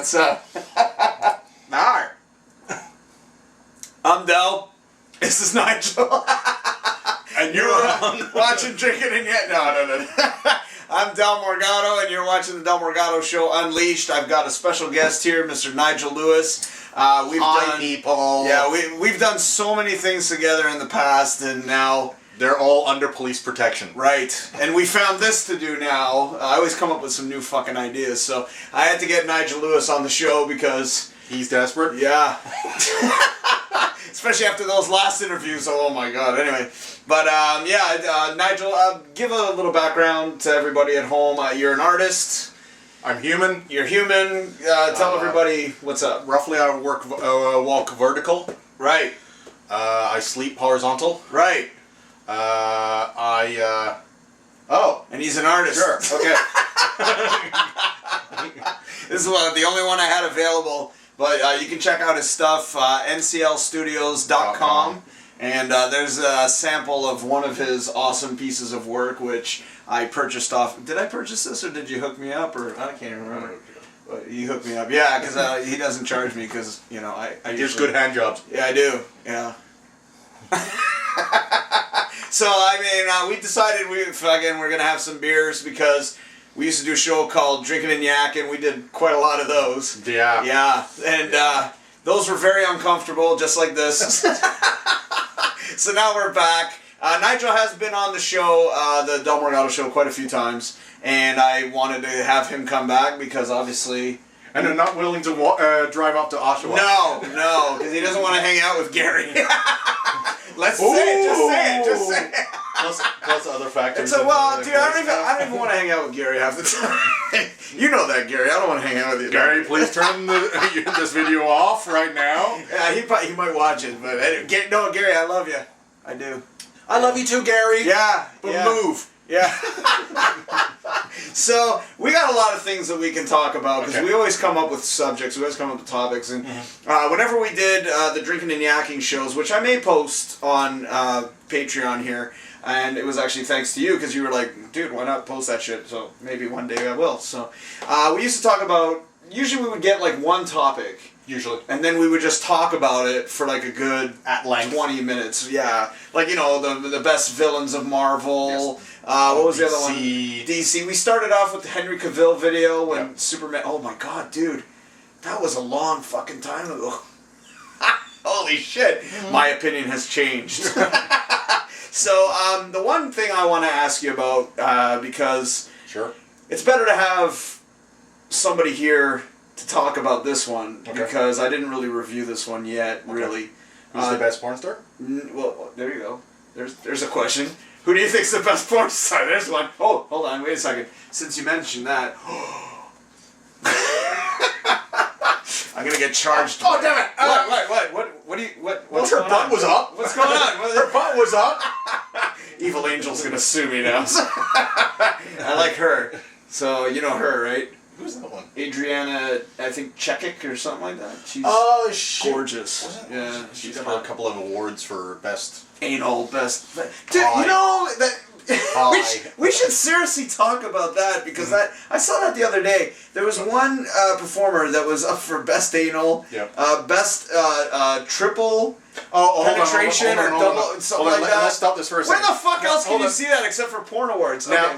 What's up? Alright. I'm Del. This is Nigel. And you're watching Drinking and Yet. No. I'm Del Morgado, and you're watching the Del Morgado Show Unleashed. I've got a special guest here, Mr. Nigel Lewis. Hi, people. Yeah, we've done so many things together in the past, and now they're all under police protection. Right. And we found this to do now. I always come up with some new fucking ideas, so I had to get Nigel Lewis on the show because he's desperate. Yeah. Especially after those last interviews. Oh my god. Anyway, but Nigel, give a little background to everybody at home. You're an artist. I'm human. You're human. Tell everybody what's up. Roughly, I walk vertical. Right. I sleep horizontal. Right. And he's an artist. Sure. Okay. This is the only one I had available, but you can check out his stuff, nclstudios.com, and there's a sample of one of his awesome pieces of work, which I purchased off. Did I purchase this, or did you hook me up, or I can't even remember. You hooked me up, yeah, because he doesn't charge me, because I gives good hand jobs. Yeah, I do. Yeah. So we decided we're gonna have some beers because we used to do a show called Drinking and Yak, and we did quite a lot of those. Yeah. Yeah, and those were very uncomfortable, just like this. So now we're back. Nigel has been on the show, the Del Morgado Show, quite a few times, and I wanted to have him come back because obviously. And they're not willing to drive up to Oshawa. No, because he doesn't want to hang out with Gary. Let's say it, just say it. Plus other factors. Dude, I don't even want to hang out with Gary half the time. You know that, Gary. I don't want to hang out with you. Gary, please turn this video off right now. Yeah, he might watch it, but anyway, Gary, I love you. I do. I love you too, Gary. Yeah. But move. Yeah. So, we got a lot of things that we can talk about, because we always come up with subjects, we always come up with topics, and whenever we did the Drinking and Yakking shows, which I may post on Patreon here, and it was actually thanks to you, because you were like, dude, why not post that shit? So, maybe one day I will. So, we used to talk about, usually we would get like one topic. Usually. And then we would just talk about it for like a good at length 20 minutes. Yeah. Like, the best villains of Marvel. Yes. What was the other one? DC. We started off with the Henry Cavill video when Superman... Oh my god, dude. That was a long fucking time ago. Holy shit. Mm-hmm. My opinion has changed. So, the one thing I want to ask you about, because... Sure. It's better to have somebody here to talk about this one, because I didn't really review this one yet, really. Who's the best porn star? Well, there you go. There's a question. Who do you think's the best porn star? There's one. Oh, hold on, wait a second. Since you mentioned that... I'm gonna get charged. Oh, damn it! What's her butt was up. What's going on? Her butt was up. Evil Angel's gonna sue me now. I like her. So, you know her, right? Who's that one? Adriana, I think Chekic or something like that. She's gorgeous. Yeah, she's got a couple of awards for best anal, best. Dude, that. we should seriously talk about that, because I saw that the other day. There was one performer that was up for best anal, best triple penetration or double, something like that. Let's stop this for a second. Where the fuck else can you see that except for porn awards? Now,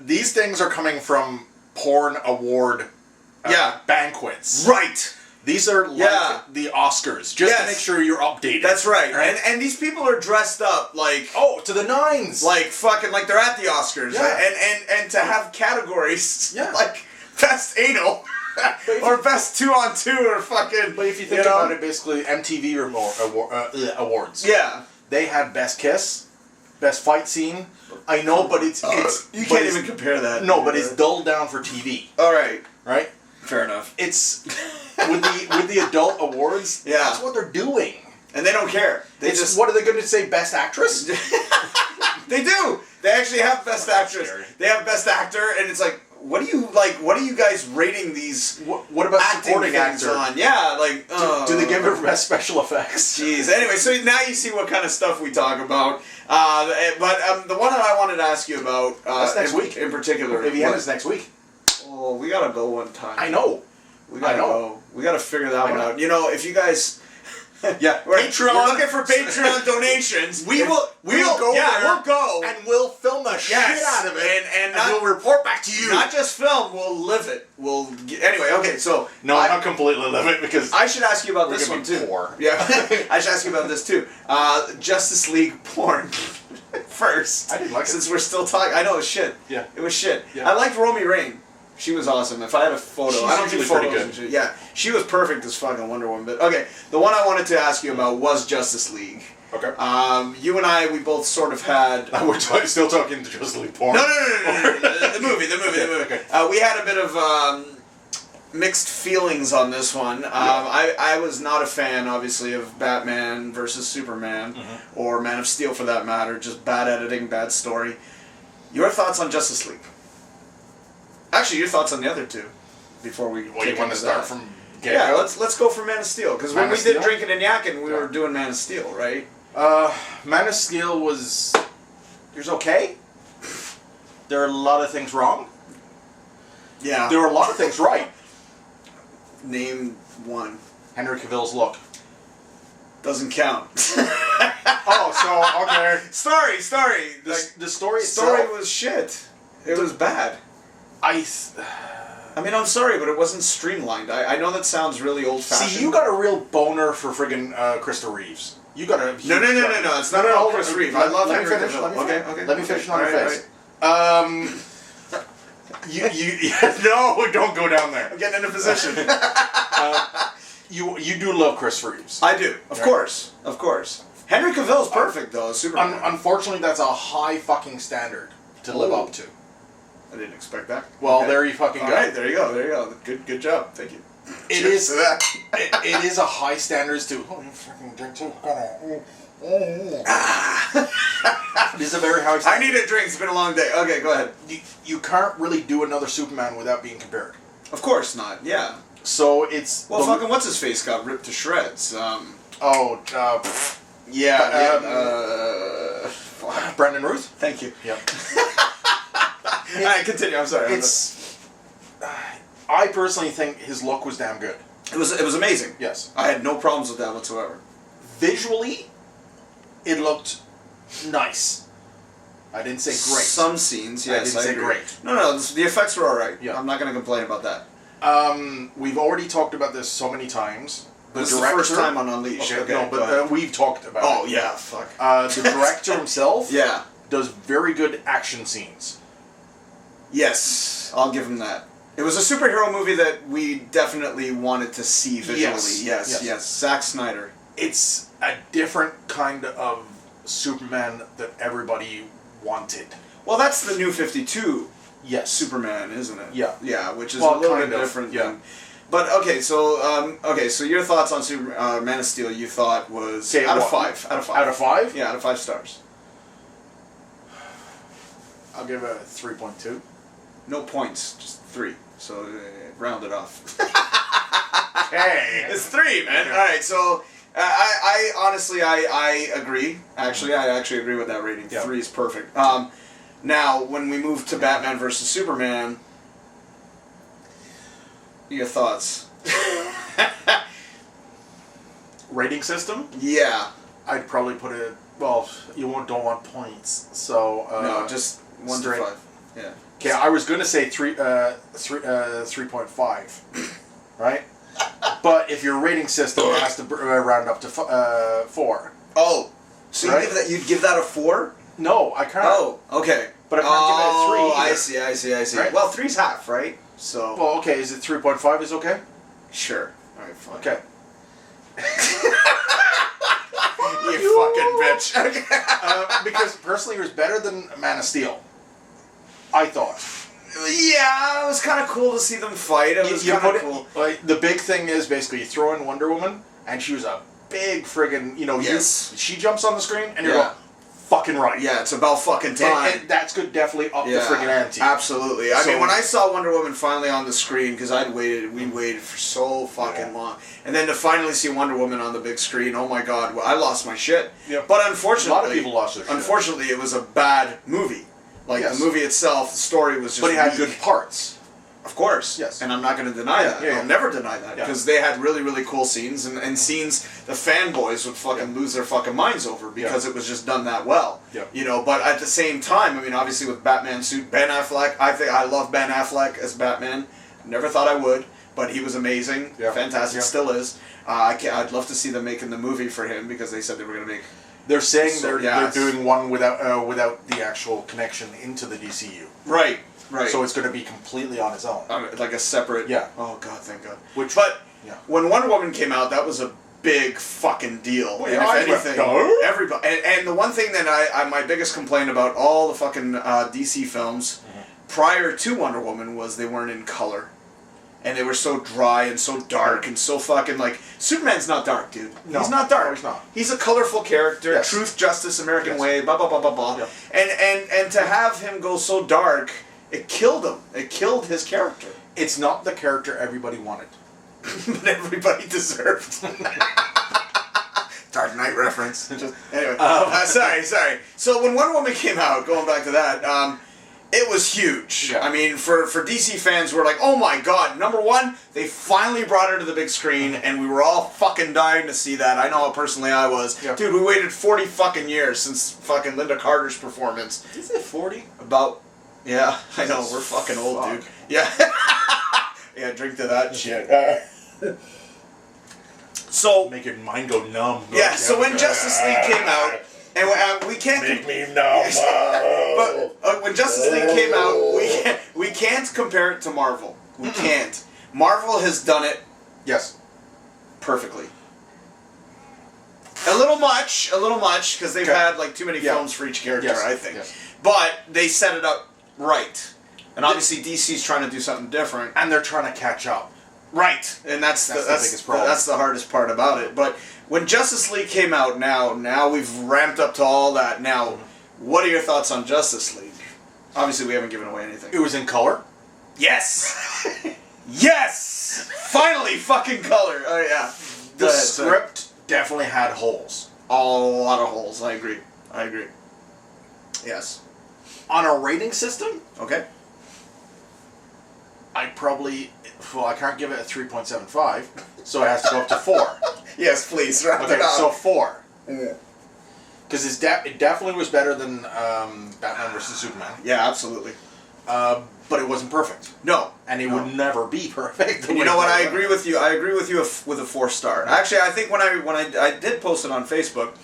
these things are coming from porn award banquets. Right. These are like the Oscars, just to make sure you're updated. That's right. And these people are dressed up like... Oh, to the nines. Like fucking, like they're at the Oscars. Yeah. And to have categories like best anal or best 2-on-2 or fucking... But if you think about it, basically MTV awards. Yeah. They had best kiss, best fight scene. I know, but it's you can't even compare that. No, but it's dulled down for TV. All right. Right? Fair enough. It's with the adult awards. Yeah. That's what they're doing, and they don't care. What are they going to say? Best actress? They do. They actually have best actress. They have best actor, and it's like, what do you guys rating these? What about supporting actor? On? Yeah, like do they give her best special effects? Jeez. Anyway, so now you see what kind of stuff we talk about. But the one that I wanted to ask you about that's next week in particular. Maybe it's next week. Oh, we gotta go one time. I know. We gotta go. We gotta figure that one out. You know, if you guys... Yeah, Patreon. We're looking for Patreon donations. We'll go there. We'll go. And we'll film the shit out of it. And we'll report back to you. Not just film, we'll live it. Anyway, okay, so... No, not completely live it, because... I should ask you about this one, too. Poor. Yeah, I should ask you about this, too. Justice League porn. First. I didn't like it. Since we're still talking... I know, it was shit. Yeah. It was shit. Yeah. I liked Romy Rain. She was awesome. If I had a photo, I don't do photos. Pretty good. Yeah, she was perfect as fucking Wonder Woman. But okay, the one I wanted to ask you about was Justice League. Okay. You and I, we both sort of had. We're still talking to Justice League porn. No. The movie. Okay. We had a bit of mixed feelings on this one. I was not a fan, obviously, of Batman versus Superman, or Man of Steel for that matter. Just bad editing, bad story. Your thoughts on Justice League? Actually, your thoughts on the other two before we. Well, you want to start from? Yeah, let's go for Man of Steel, because when we did Drinking and Yakking, we were doing Man of Steel, right? Man of Steel was. It was okay. There are a lot of things wrong. Yeah. There were a lot of things right. Name one. Henry Cavill's look. Doesn't count. Okay. Story. The story itself was shit. It was bad. I mean, I'm sorry, but it wasn't streamlined. I know that sounds really old-fashioned. See, you got a real boner for friggin' Christopher Reeves. You got a... No. It's not all Chris Reeves. I love Henry Cavill. Okay. Let me finish on your face. No, don't go down there. I'm getting in a position. You do love Chris Reeves. I do. Of course. Henry Cavill's perfect, though, as Superman. Unfortunately, that's a high fucking standard to live up to. I didn't expect that. Well, there you fucking go. All right, there you go. Good job. Thank you. It is a high standards to... Oh, you fucking drink too. It is a very high standard. I need a drink. It's been a long day. Okay, go ahead. You can't really do another Superman without being compared. Of course not, yeah. So it's... Well, fucking what's-his-face got ripped to shreds. Brendan Ruth? Thank you. Yep. Alright, continue. I'm sorry. I personally think his look was damn good. It was amazing. Yes. I had no problems with that whatsoever. Visually, it looked nice. I didn't say great. Some scenes, yes. I didn't say great. No, the effects were alright. Yeah. I'm not going to complain about that. We've already talked about this so many times. This is the first time on Unleashed. Okay, no, but we've talked about it. Oh, yeah, fuck. The director himself does very good action scenes. Yes, I'll give him that. It was a superhero movie that we definitely wanted to see visually. Yes. Zack Snyder. It's a different kind of Superman that everybody wanted. Well, that's the new 52 Superman, isn't it? Yeah. Yeah, which is a little bit different. Yeah. But okay, so your thoughts on Man of Steel? You thought was out of 5. Out of 5. Out of 5? Yeah, out of 5 stars. I'll give it a 3.2. No points, just 3. So round it off. Hey, it's 3, man. Okay. All right, so I honestly agree. Actually, I actually agree with that rating. 3 is perfect. Now, when we move to Batman versus Superman, your thoughts? Rating system? Yeah, I'd probably put it. Well, you don't want points, so no, just 1 to 5. Yeah. Okay, I was gonna say 3.5, right? But if your rating system has to round up to 4. Oh, so right? You'd give that a 4? No, I can't. Oh, okay. But I can't give it a 3 either. I see. Right? Well, 3's half, right? So. Well, okay. Is it 3.5? Is okay? Sure. All right, fine. Okay. You fucking bitch. Because personally, it was better than Man of Steel. I thought. Yeah, it was kind of cool to see them fight. It was kind of cool. The big thing is basically you throw in Wonder Woman, and she was a big friggin', she jumps on the screen, and you're like, fucking right. Yeah, it's about fucking time. And that's good, definitely up the friggin' ante. Absolutely. I mean, when I saw Wonder Woman finally on the screen, because we waited for so fucking long, and then to finally see Wonder Woman on the big screen, oh my god, I lost my shit. Yeah. But unfortunately, a lot of people lost their shit. Unfortunately, it was a bad movie. The movie itself, the story was just. But it had good parts. Of course. Yes. And I'm not going to deny that. I'll never deny that. Because they had really, really cool scenes and scenes the fanboys would fucking lose their fucking minds over because it was just done that well. Yeah. You know, but at the same time, I mean, obviously with Batman suit, Ben Affleck, I love Ben Affleck as Batman. Never thought I would, but he was amazing. Yeah. Fantastic. Yeah. Still is. I'd love to see them making the movie for him because they said they were going to make... They're saying they're doing one without the actual connection into the DCU. Right. Right. So it's going to be completely on its own. Like a separate... Yeah. Oh, God, thank God. When Wonder Woman came out, that was a big fucking deal. Well, and if anything, everybody... And the one thing that my biggest complaint about all the fucking DC films prior to Wonder Woman was they weren't in color. And they were so dry and so dark and so fucking like... Superman's not dark, dude. No, he's not dark. No, he's not. He's a colorful character. Yes. Truth, justice, American way, blah, blah, blah, blah, blah. Yep. And to have him go so dark, it killed him. It killed his character. It's not the character everybody wanted. But everybody deserved. Dark Knight reference. Anyway. Sorry. So when Wonder Woman came out, going back to that... it was huge. Yeah. I mean, for DC fans, we're like, oh my god, number one, they finally brought her to the big screen, and we were all fucking dying to see that. I know how personally I was. Yeah. Dude, we waited 40 fucking years since fucking Linda Carter's performance. Is it 40? About, yeah, I know, we're fucking old, dude. Yeah. Yeah, drink to that shit. So... Make your mind go numb. Yeah, so when Justice League came out... And we can't make me numb. But when Justice League came out, we can't compare it to Marvel. We can't. Marvel has done it. Yes. Perfectly. A little much, because they've had like too many films for each character. I think. Yes. But they set it up right, and obviously DC's trying to do something different, and they're trying to catch up. Right, and that's the biggest problem. That's the hardest part about it. But when Justice League came out, now we've ramped up to all that. Now, what are your thoughts on Justice League? Obviously, we haven't given away anything. It was in color? Yes! Yes! Finally, fucking color. Oh, yeah. The script definitely had holes. A lot of holes. I agree. Yes. On a rating system? Okay. I can't give it a 3.75, so it has to go up to 4. Yes, please. Round it up. So 4. Because it definitely was better than Batman vs. Superman. Yeah, absolutely. But it wasn't perfect. No. And it would never be perfect. And you know what? I agree with you. I agree with you with a 4-star. Actually, I think when I did post it on Facebook,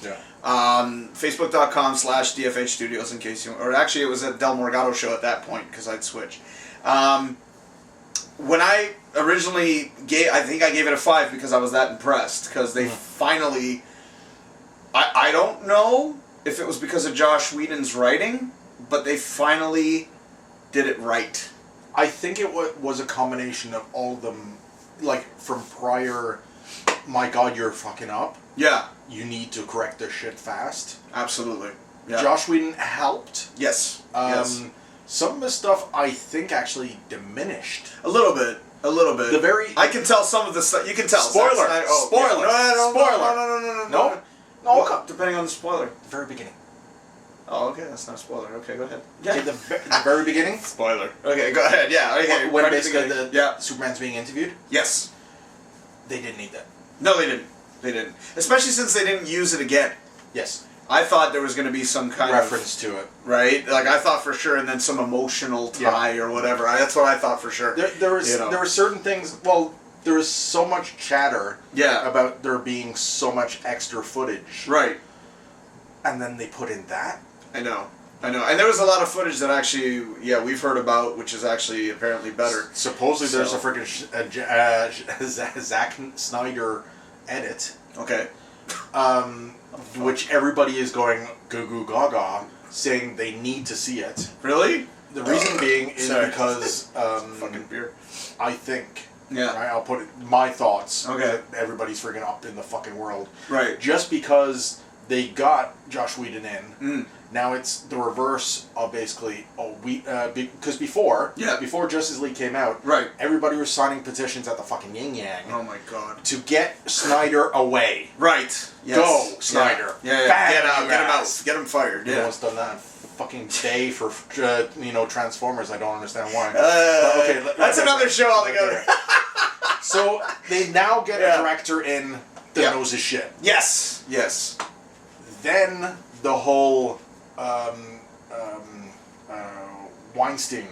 Facebook.com/DFH Studios, in case you... Or actually, it was at Del Morgado Show at that point, because I'd switch. When I originally I think I gave it a 5 because I was that impressed, because they finally... I don't know if it was because of Josh Whedon's writing, but they finally did it right. I think it was a combination of all of them, like, from prior, my god, you're fucking up. Yeah. You need to correct this shit fast. Absolutely. Yeah. Josh Whedon helped. Yes. Some of the stuff, I think, actually diminished. A little bit. I can tell some of the stuff. You can tell. Spoiler. Spoiler. Yeah. No. Well, depending on the spoiler. The very beginning. Oh, okay. That's not a spoiler. Okay, go ahead. Yeah. Okay, the very beginning? Spoiler. Okay, go ahead. Yeah. Okay. When basically Superman's being interviewed? Yes. They didn't need that. No, they didn't. Especially since they didn't use it again. Yes. I thought there was going to be some kind reference to it. Right? Like, I thought for sure, and then some emotional tie or whatever. That's what I thought for sure. There were certain things... Well, there was so much chatter about there being so much extra footage. Right. And then they put in that. I know. And there was a lot of footage that actually, we've heard about, which is actually apparently better. Supposedly there's a freaking Zack Snyder edit. Okay. Which everybody is going goo goo gaga, saying they need to see it. Really? The reason being is because fucking beer. I think. Yeah. Right, I'll put it my thoughts. Okay. Everybody's freaking up in the fucking world. Right. Just because they got Josh Whedon in. Now it's the reverse of basically because before Justice League came out, everybody was signing petitions at the fucking yin yang. Oh my god! To get Snyder away. Right. Yes. Go Snyder. Yeah. Bang, get him out. Get him fired. No one's done that in fucking day for Transformers. I don't understand why. That's another show altogether. So they now get a director in that knows his shit. Yes. Yes. Then the whole Weinstein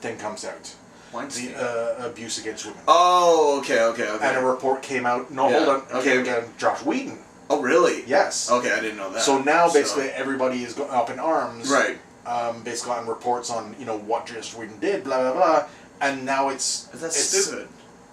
thing comes out. Weinstein? The abuse against women. Oh, okay. And a report came out. No, hold on. Okay. Josh Whedon. Oh, really? Yes. Okay, I didn't know that. So now basically everybody is up in arms. Right. Basically on reports on what Josh Whedon did, blah blah blah, and now it's stupid.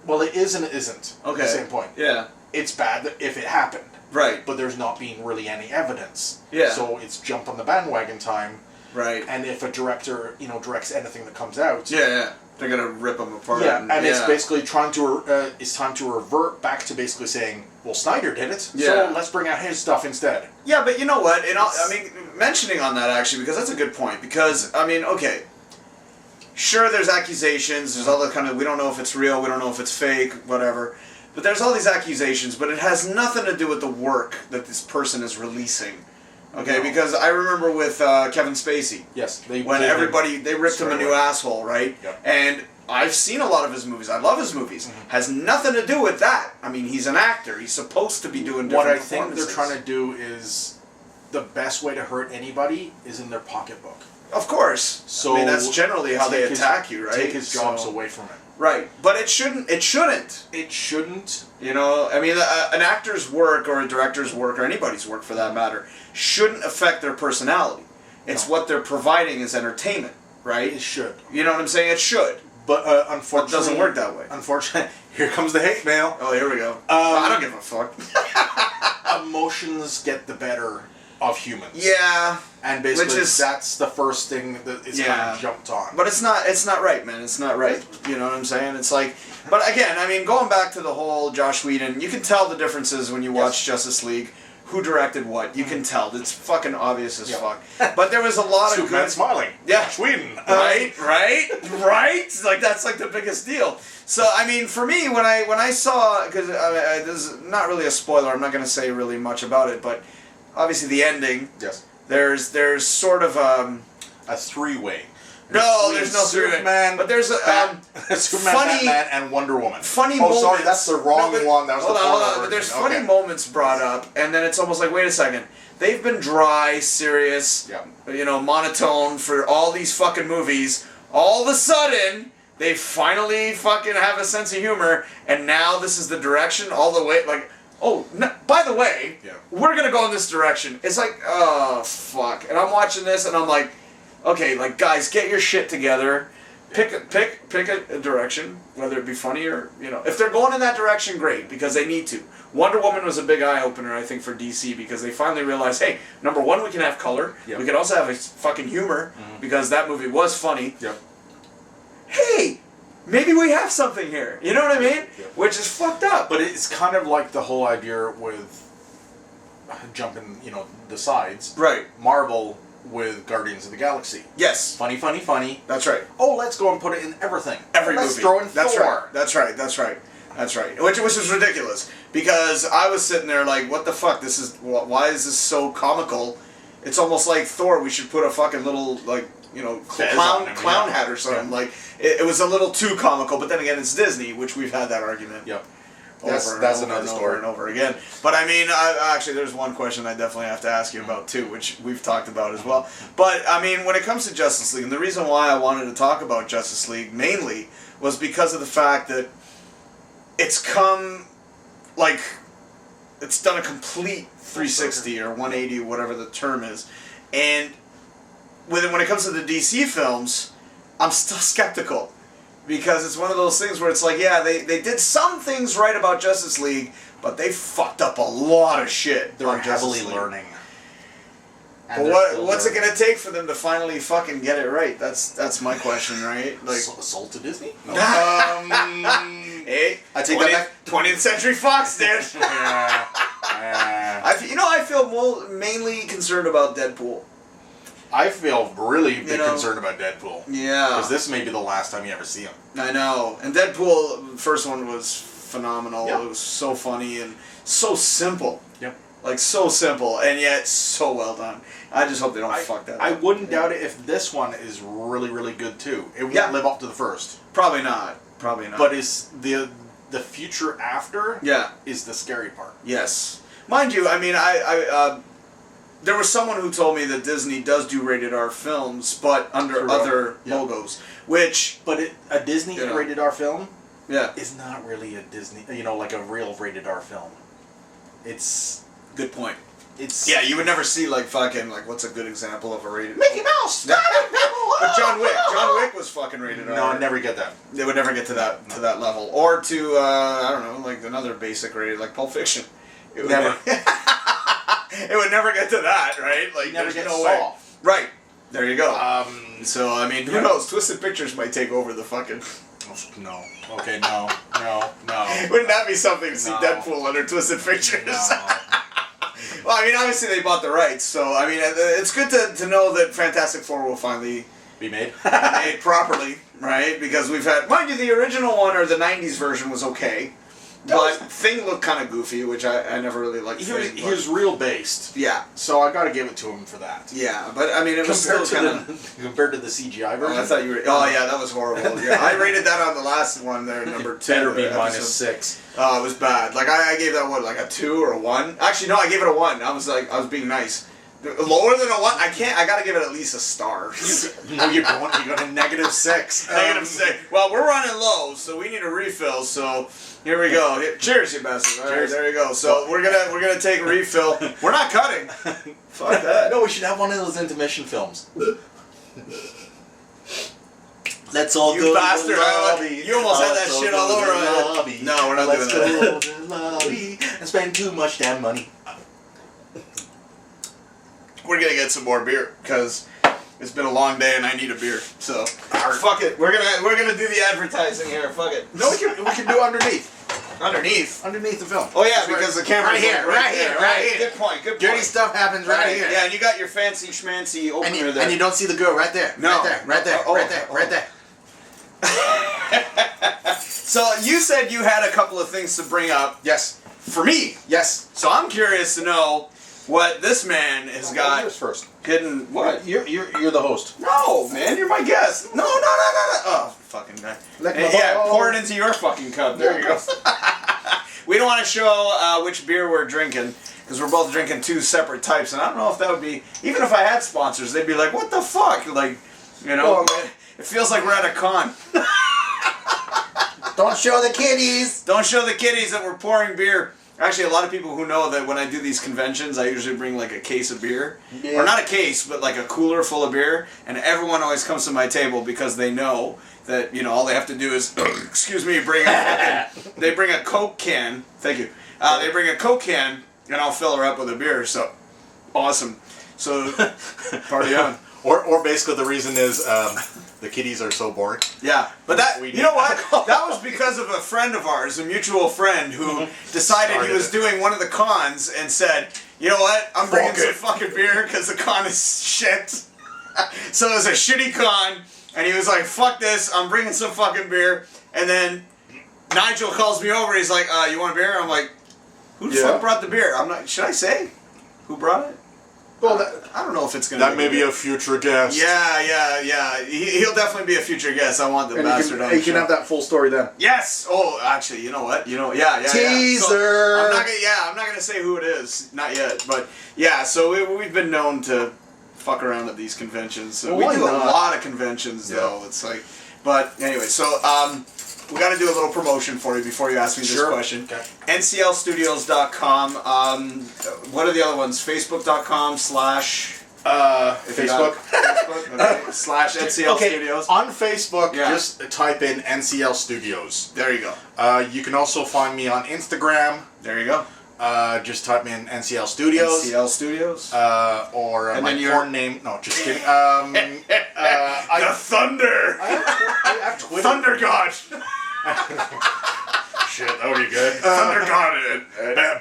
Well, it is and it isn't. Okay. At the same point. Yeah. It's bad if it happened. Right. But there's not being really any evidence. Yeah. So it's jump on the bandwagon time. Right. And if a director, directs anything that comes out. Yeah. They're gonna rip them apart. Yeah, and it's basically it's time to revert back to basically saying, well, Snyder did it, so let's bring out his stuff instead. Yeah, but you know what? Mentioning on that actually, because that's a good point. Because okay, sure, there's accusations. There's all the kind of, we don't know if it's real, we don't know if it's fake, whatever. But there's all these accusations, but it has nothing to do with the work that this person is releasing. Okay, because I remember with Kevin Spacey. Yes. They ripped him a new asshole, right? Yep. And I've seen a lot of his movies. I love his movies. Mm-hmm. Has nothing to do with that. I mean, he's an actor. He's supposed to be doing different performances. What I think they're trying to do is the best way to hurt anybody is in their pocketbook. Of course. So that's generally how they attack you, right? Take his jobs away from him. Right, but it shouldn't. It shouldn't. An actor's work or a director's work or anybody's work for that matter shouldn't affect their personality. It's what they're providing as entertainment, right? It should. You know what I'm saying? It should. But unfortunately, it doesn't work that way. Unfortunately, here comes the hate mail. Oh, here we go. I don't give a fuck. Emotions get the better of humans. Yeah. And basically, that's the first thing that is kind of jumped on. But it's not right, man. It's not right. You know what I'm saying? It's like, but again, going back to the whole Josh Whedon, you can tell the differences when you watch Justice League. Who directed what? You can tell. It's fucking obvious as fuck. But there was a lot of Superman smiling. Yeah. Josh Whedon. Right? Like, that's like the biggest deal. So, for me, when I saw, because this is not really a spoiler, I'm not going to say really much about it, but obviously the ending. Yes. There's sort of a three-way. There's no Superman, but there's a Superman, funny, Batman, and Wonder Woman. Funny moments. Oh, sorry, that's the wrong one. That was hold on. But there's funny moments brought up, and then it's almost like, wait a second, they've been dry, serious, monotone for all these fucking movies. All of a sudden, they finally fucking have a sense of humor, and now this is the direction all the way. Like, oh, no, by the way, we're gonna go in this direction. It's like, oh fuck, and I'm watching this, and I'm like. Okay, like, guys, get your shit together. Pick a direction, whether it be funny or, if they're going in that direction, great, because they need to. Wonder Woman was a big eye-opener, I think, for DC, because they finally realized, hey, number one, we can have color. Yep. We can also have a fucking humor, because that movie was funny. Yep. Hey, maybe we have something here. You know what I mean? Yep. Which is fucked up. But it's kind of like the whole idea with jumping, the sides. Right. Marvel... with Guardians of the Galaxy. Yes. Funny. That's right. Oh, let's go and put it in everything. Every movie. Let's throw in Thor. That's right. Which is ridiculous. Because I was sitting there like, what the fuck? Why is this so comical? It's almost like Thor. We should put a fucking little, like, clown hat or something. Yeah. Like, it was a little too comical. But then again, it's Disney, which we've had that argument. Yep. That's another story. Over and over again. But actually, there's one question I definitely have to ask you about too, which we've talked about as well. But when it comes to Justice League, and the reason why I wanted to talk about Justice League mainly was because of the fact that it's done a complete 360 or 180, whatever the term is, and when it comes to the DC films, I'm still skeptical. Because it's one of those things where it's like, they did some things right about Justice League, but they fucked up a lot of shit. They're heavily learning. But what's it going to take for them to finally fucking get it right? That's my question, right? Like, sold to Disney? No. Hey, I take that back. 20th Century Fox did. I feel mainly concerned about Deadpool. I feel really big concerned about Deadpool. Yeah. Because this may be the last time you ever see him. I know. And Deadpool, the first one was phenomenal. Yep. It was so funny and so simple. Yep. Like, so simple, and yet so well done. I just hope they don't fuck that up. I wouldn't doubt it if this one is really, really good, too. It won't live up to the first. Probably not. Probably not. But it's the future after is the scary part. Yes. Mind you, I mean, there was someone who told me that Disney does do rated R films, but under other logos, which... But a Disney rated R film is not really a Disney, like a real rated R film. It's... Good point. You would never see fucking what's a good example of a rated Mickey Mouse. But John Wick was fucking rated R. No, I'd never get that. They would never get to that level, or to I don't know, another basic rated Pulp Fiction. It would never. It would never get to that, right? Never there's get no Saw. way. Right. There you go. So I mean, who knows? Twisted Pictures might take over the fucking. No. Okay. No. Wouldn't that be something to see Deadpool under Twisted Pictures? No. Well, I mean, obviously they bought the rights, so I mean, it's good to know that Fantastic Four will finally be made properly, right? Because we've had, mind you, the original one or the '90s version was okay, but Thing looked kind of goofy, which I never really liked. He was real based, so I got to give it to him for that. Yeah, but I mean, it was still kind of compared to the CGI version. I thought you were. Oh yeah, that was horrible. Yeah, I rated that on the last one there, number 2. Better be -6. Oh, it was bad. I gave that a 2 or a 1. Actually, no, I gave it a 1. I was being nice. Lower than a 1, I can't. I gotta give it at least a star. No, you got a -6. -6. Well, we're running low, so we need a refill. So here we go. Cheers, you bastard. All right, there you go. So we're gonna take a refill. We're not cutting. Fuck that. No, we should have one of those intermission films. Let's all go bastard, to the lobby. You almost had that shit all over us. No, we're not doing that. Let's go to the lobby and spend too much damn money. We're gonna get some more beer because it's been a long day and I need a beer. So fuck it. We're gonna do the advertising here. Fuck it. No, we can do underneath. Underneath the film. Oh yeah, because the camera's right here. Good point. Dirty stuff happens right here. Yeah, and you got your fancy schmancy opener there. And you don't see the girl right there. No. Right there. So you said you had a couple of things to bring up. Yes. For me. Yes. So I'm curious to know what this man has got first. hidden. What? You're the host. No, man, you're my guest. No. Oh, fucking guy. Pour it into your fucking cup. There you go. We don't want to show which beer we're drinking because we're both drinking 2 separate types, and I don't know if that would be. Even if I had sponsors, they'd be like, "What the fuck?" It feels like we're at a con. Don't show the kiddies. Don't show the kiddies that we're pouring beer. Actually, a lot of people who know that when I do these conventions, I usually bring a case of beer. Yeah. Or not a case, but a cooler full of beer. And everyone always comes to my table because they know that, all they have to do is, excuse me, they bring a Coke can. Thank you. They bring a Coke can, and I'll fill her up with a beer. So, awesome. So, party on. Or basically the reason is the kiddies are so boring. Yeah, but you know what? That was because of a friend of ours, a mutual friend, who decided he was doing one of the cons and said, "You know what? I'm bringing some fucking beer because the con is shit." So it was a shitty con, and he was like, "Fuck this! I'm bringing some fucking beer." And then Nigel calls me over. He's like, "You want a beer?" I'm like, "Who the fuck brought the beer?" I'm not. Should I say who brought it? Well, I don't know if it's going to be... That may be a future guest. Yeah. He'll definitely be a future guest. I want the bastard on the show. You can have that full story then. Yes! Oh, actually, you know what? Yeah. Teaser! So, I'm not going to say who it is. Not yet. But, yeah, so we've been known to fuck around at these conventions. So we do a lot of conventions, though. It's like... But, anyway, so... we got to do a little promotion for you before you ask me this question. Okay. NCLstudios.com. What are the other ones? Facebook.com/ Facebook. Okay. / NCL Studios. On Facebook, just type in NCL Studios. There you go. You can also find me on Instagram. There you go. Just type in NCL Studios. NCL Studios. Or my porn name. No, just kidding. The Thunder. I have Twitter. Thunder God. Shit, that would be good. Thunder God.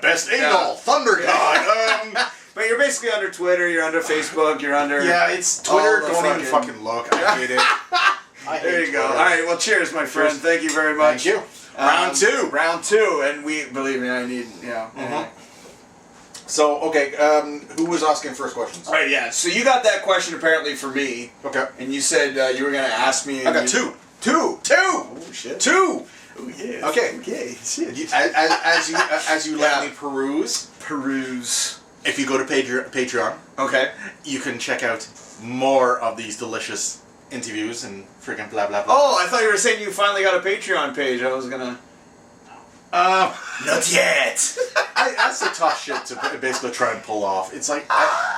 Best anal. Thunder God. But you're basically under Twitter. You're under Facebook. You're under. Yeah, it's Twitter. Don't even fucking look. I hate it. There you go. All right. Well, cheers, my friend. Thank you very much. Thank you. Round two, and we believe me, I need So, okay, who was asking first questions? All right, yeah. So you got that question apparently for me. Okay. And you said you were going to ask me. I got two. Two! Oh, shit. Two! Oh, yeah. Okay. Shit. As you let me peruse. If you go to Patreon. Okay. You can check out more of these delicious interviews and freaking blah, blah, blah. Oh, I thought you were saying you finally got a Patreon page. I was going to... Not yet. That's a tough shit to basically try and pull off. It's like,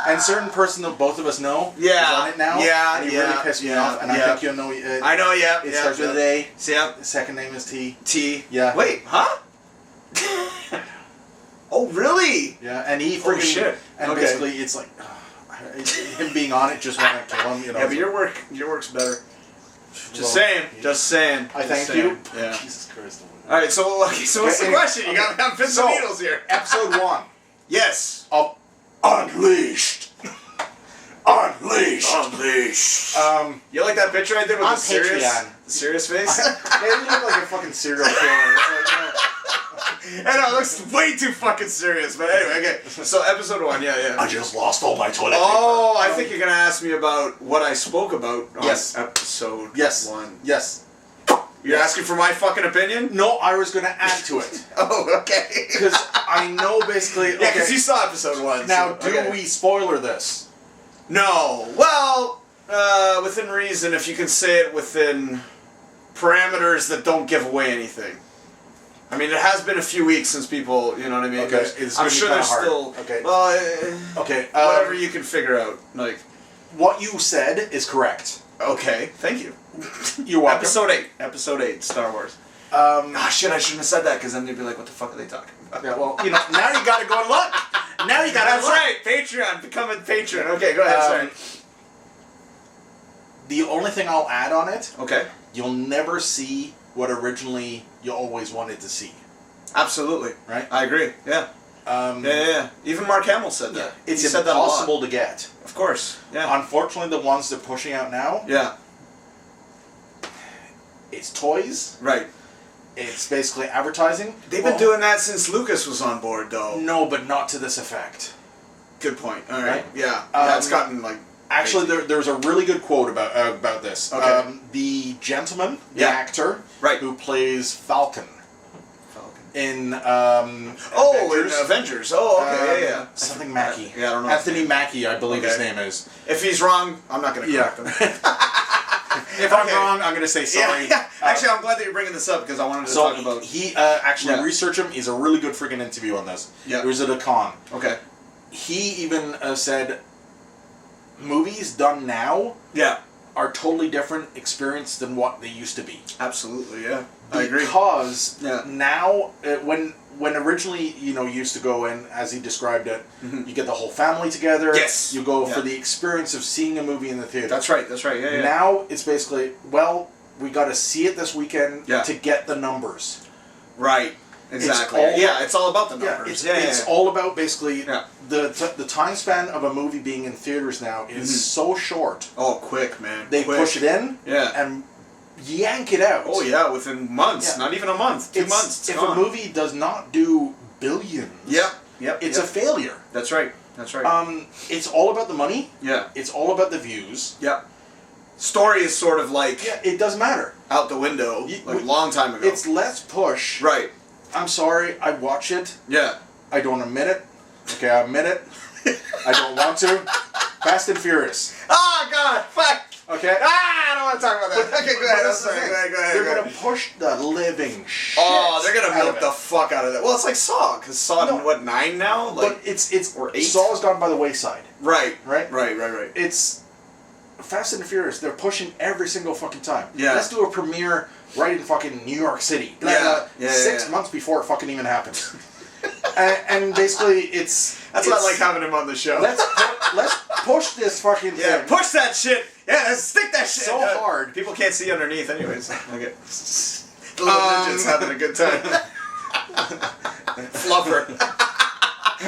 and certain person that both of us know is on it now. Yeah, and he really pissed me off. And I think you'll know. I know. Yeah. It starts with an A. Yeah. The second name is T. T. Yeah. Wait. Huh? Oh, really? Yeah. And he freaking. Oh, shit. And basically, it's like him being on it just want to kill him. You know. Yeah, but your work's better. Just saying. I thank you. Yeah. Jesus Christ. All right, so what's the question? You got to pins and needles here. Episode 1. Yes. Of Unleashed. Unleashed. You like that picture I did with on the serious face? Yeah, you look like a fucking serial killer. I know, it looks way too fucking serious. But anyway, okay. So episode 1, yeah. I just lost all my toilet paper. Oh, I think you're gonna ask me about what I spoke about on episode 1. Yes. You're asking for my fucking opinion? No, I was going to add to it. Oh, okay. Because I know basically... Yeah, because you saw episode 1. Now, do we spoiler this? No. Well, within reason, if you can say it within parameters that don't give away anything. I mean, it has been a few weeks since people, you know what I mean? Okay. I'm sure there's still... Okay. Well, okay. Whatever you can figure out. Like, what you said is correct. Okay, thank you. You're welcome. Episode 8, Star Wars. Shit, I shouldn't have said that, because then they'd be like, what the fuck are they talking about? Yeah, well, you know, now you gotta go and look. Now you gotta That's right, Patreon, become a patron. Okay, go ahead, sorry. The only thing I'll add on it, okay, you'll never see what originally you always wanted to see. Absolutely. Right? I agree, yeah. Yeah. Even Mark Hamill said that. It's he said impossible to get. Of course, yeah. Unfortunately, the ones they're pushing out now... Yeah. It's toys. Right. It's basically advertising. They've been doing that since Lucas was on board, though. No, but not to this effect. Good point. All right. Yeah. It's gotten, like... Actually, there's a really good quote about this. Okay. The gentleman, the actor, who plays Falcon. In Avengers. Oh, okay, yeah. Something Mackie. Yeah, I don't know. Anthony Mackie, I believe his name is. If he's wrong, I'm not going to correct him. If I'm wrong, I'm going to say sorry. Yeah. Actually, I'm glad that you're bringing this up because I wanted to talk about... He actually researched him. He's a really good freaking interview on this. Yeah. It was at a con. Okay. He even said movies done now are totally different experience than what they used to be. Absolutely, yeah. I agree. Because now, when originally, you used to go in, as he described it, you get the whole family together. Yes. You go for the experience of seeing a movie in the theater. That's right, yeah. Now, it's basically, we got to see it this weekend to get the numbers. Right. Exactly. It's all about the numbers. It's all about basically the time span of a movie being in theaters now is so short. Oh, quick, man. They push it in and yank it out. Oh, yeah, within months. Not even a month. 2 months. If a movie does not do billions, it's a failure. That's right. It's all about the money. Yeah. It's all about the views. Yeah. Story is sort of like... Yeah, it doesn't matter. Out the window, like a long time ago. It's let's push. Right. I'm sorry, I watch it. Yeah. I don't admit it. Okay, I admit it. I don't want to. Fast and Furious. Oh, God, fuck. Okay. I don't want to talk about that. Okay, go ahead. I'm sorry. Go ahead. They're going to push the living shit. Oh, they're going to milk the fuck out of that. Well, it's like Saw, because Saw, 9 now? Like, but it's or 8? Saw's gone by the wayside. Right. Right. It's Fast and Furious. They're pushing every single fucking time. Yeah. Let's do a premiere right in fucking New York City. 6 months before it fucking even happens. and basically, that's why I like having him on the show. Let's push this fucking thing. Yeah, push that shit. Yeah, let's stick that shit so hard. People can't see underneath, anyways. Okay. The little ninjas having a good time. Fluffer.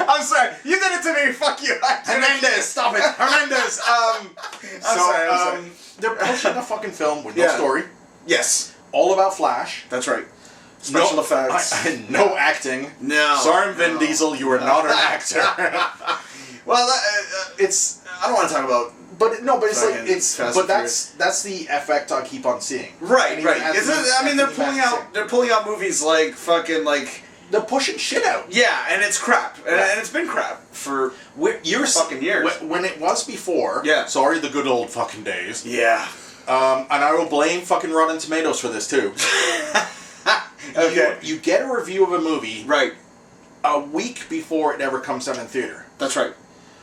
I'm sorry. You did it to me. Fuck you. Hernandez, stop it. Hernandez. I'm sorry. They're pushing a fucking film with no story. Yes. All about Flash. That's right. special effects. No acting. No. Sorry, Vin Diesel, you are not an actor. Well, it's... I don't want to talk about... But that's the effect I keep on seeing. Right. They're pulling out movies like fucking like... They're pushing shit out. Yeah, and it's crap. And it's been crap for years. When it was before, sorry, the good old fucking days. Yeah. And I will blame fucking Rotten Tomatoes for this too. Okay. You get a review of a movie right a week before it ever comes out in theater. That's right.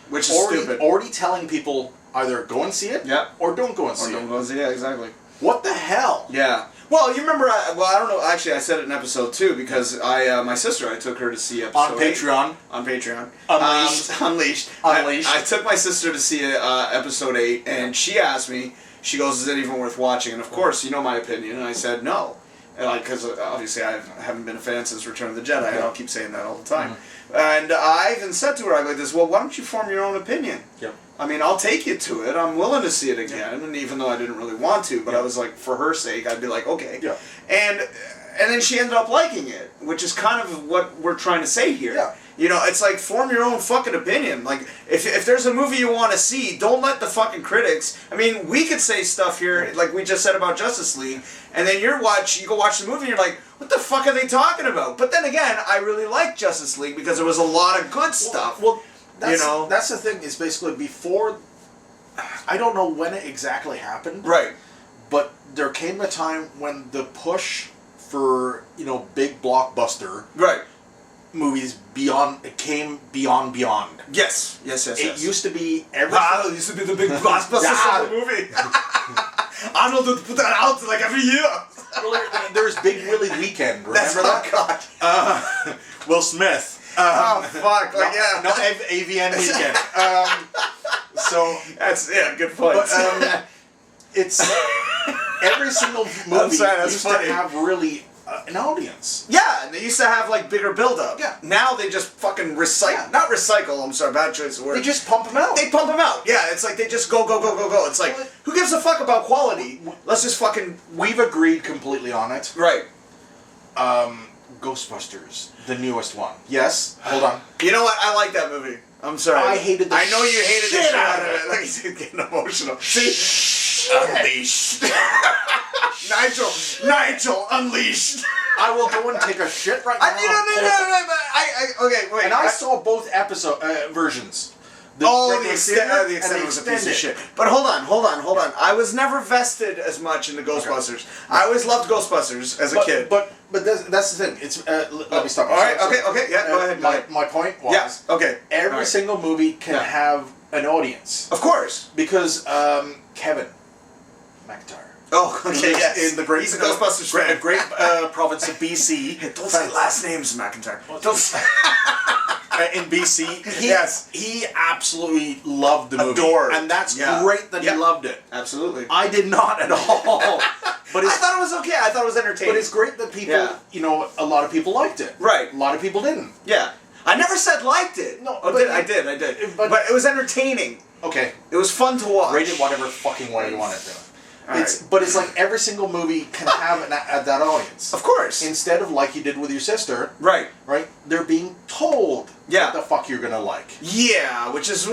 Which is stupid. Already telling people either go and see it or don't go and see it. Or don't go and see it, yeah, exactly. What the hell? Yeah. Well, you remember, I don't know, actually I said it in episode 2 because my sister, I took her to see episode on Patreon. 8. On Patreon. Unleashed. I took my sister to see episode 8 and she asked me, she goes, is it even worth watching? And of course, you know my opinion, and I said no. Because obviously I haven't been a fan since Return of the Jedi, and I'll keep saying that all the time. Mm-hmm. And I even said to her, I go like this, well, why don't you form your own opinion? Yeah. I mean, I'll take you to it. I'm willing to see it again, and even though I didn't really want to, but I was like, for her sake, I'd be like, okay. Yeah. And then she ended up liking it, which is kind of what we're trying to say here. Yeah. You know, it's like, form your own fucking opinion. Like, if there's a movie you want to see, don't let the fucking critics... I mean, we could say stuff here, like we just said about Justice League, and then you go watch the movie and you're like, what the fuck are they talking about? But then again, I really liked Justice League because there was a lot of good stuff. Well that's the thing, is basically before... I don't know when it exactly happened. Right. But there came a time when the push for, big blockbuster... Right. Movies came beyond. Yes. It used to be it used to be the big blockbusters of the movie. Arnold would put that out like every year. There's Big Willie Weekend. Remember that? Oh God. Will Smith. Oh fuck! No, AVN Weekend. So that's good point. But it's every single movie used to have really. An audience. Yeah, and they used to have like bigger build-up. Yeah. Now they just fucking recycle. Yeah. Not recycle, I'm sorry, bad choice of words. They just pump them out. They pump them out. Yeah, it's like they just go. It's like, who gives a fuck about quality? Let's just fucking... We've agreed completely on it. Right. Ghostbusters, the newest one. Yes, hold on. You know what? I like that movie. I'm sorry. I hated the I know you hated the shit out of it. Like, he's getting emotional. See? Unleashed. Nigel, unleashed. I will go and take a shit right now. Okay, wait. And I saw both episode versions. The extended was a piece of shit. But hold on. I was never vested as much in the Ghostbusters. Okay. I always loved Ghostbusters as a kid. But that's the thing. It's let me stop. All right. Okay. Yeah. Go ahead. My point was. Yeah. Okay. Every single movie can have an audience. Of course. Because Kevin McIntyre. Oh, okay, yes. In the great, he's a Ghostbusters fan. Great province of BC. Don't say last names, McIntyre. Don't say... in BC, he absolutely loved the movie. Adored. And that's great that he loved it. Absolutely. I did not at all. But I thought it was okay. I thought it was entertaining. But it's great that people, a lot of people liked it. Right. A lot of people didn't. Yeah. I never said liked it. No, I did. But it was entertaining. Okay. It was fun to watch. Rate it whatever fucking way you want it to. But it's like every single movie can have that audience. Of course. Instead of like you did with your sister. Right. Right? They're being told what the fuck you're gonna like. Yeah, which is...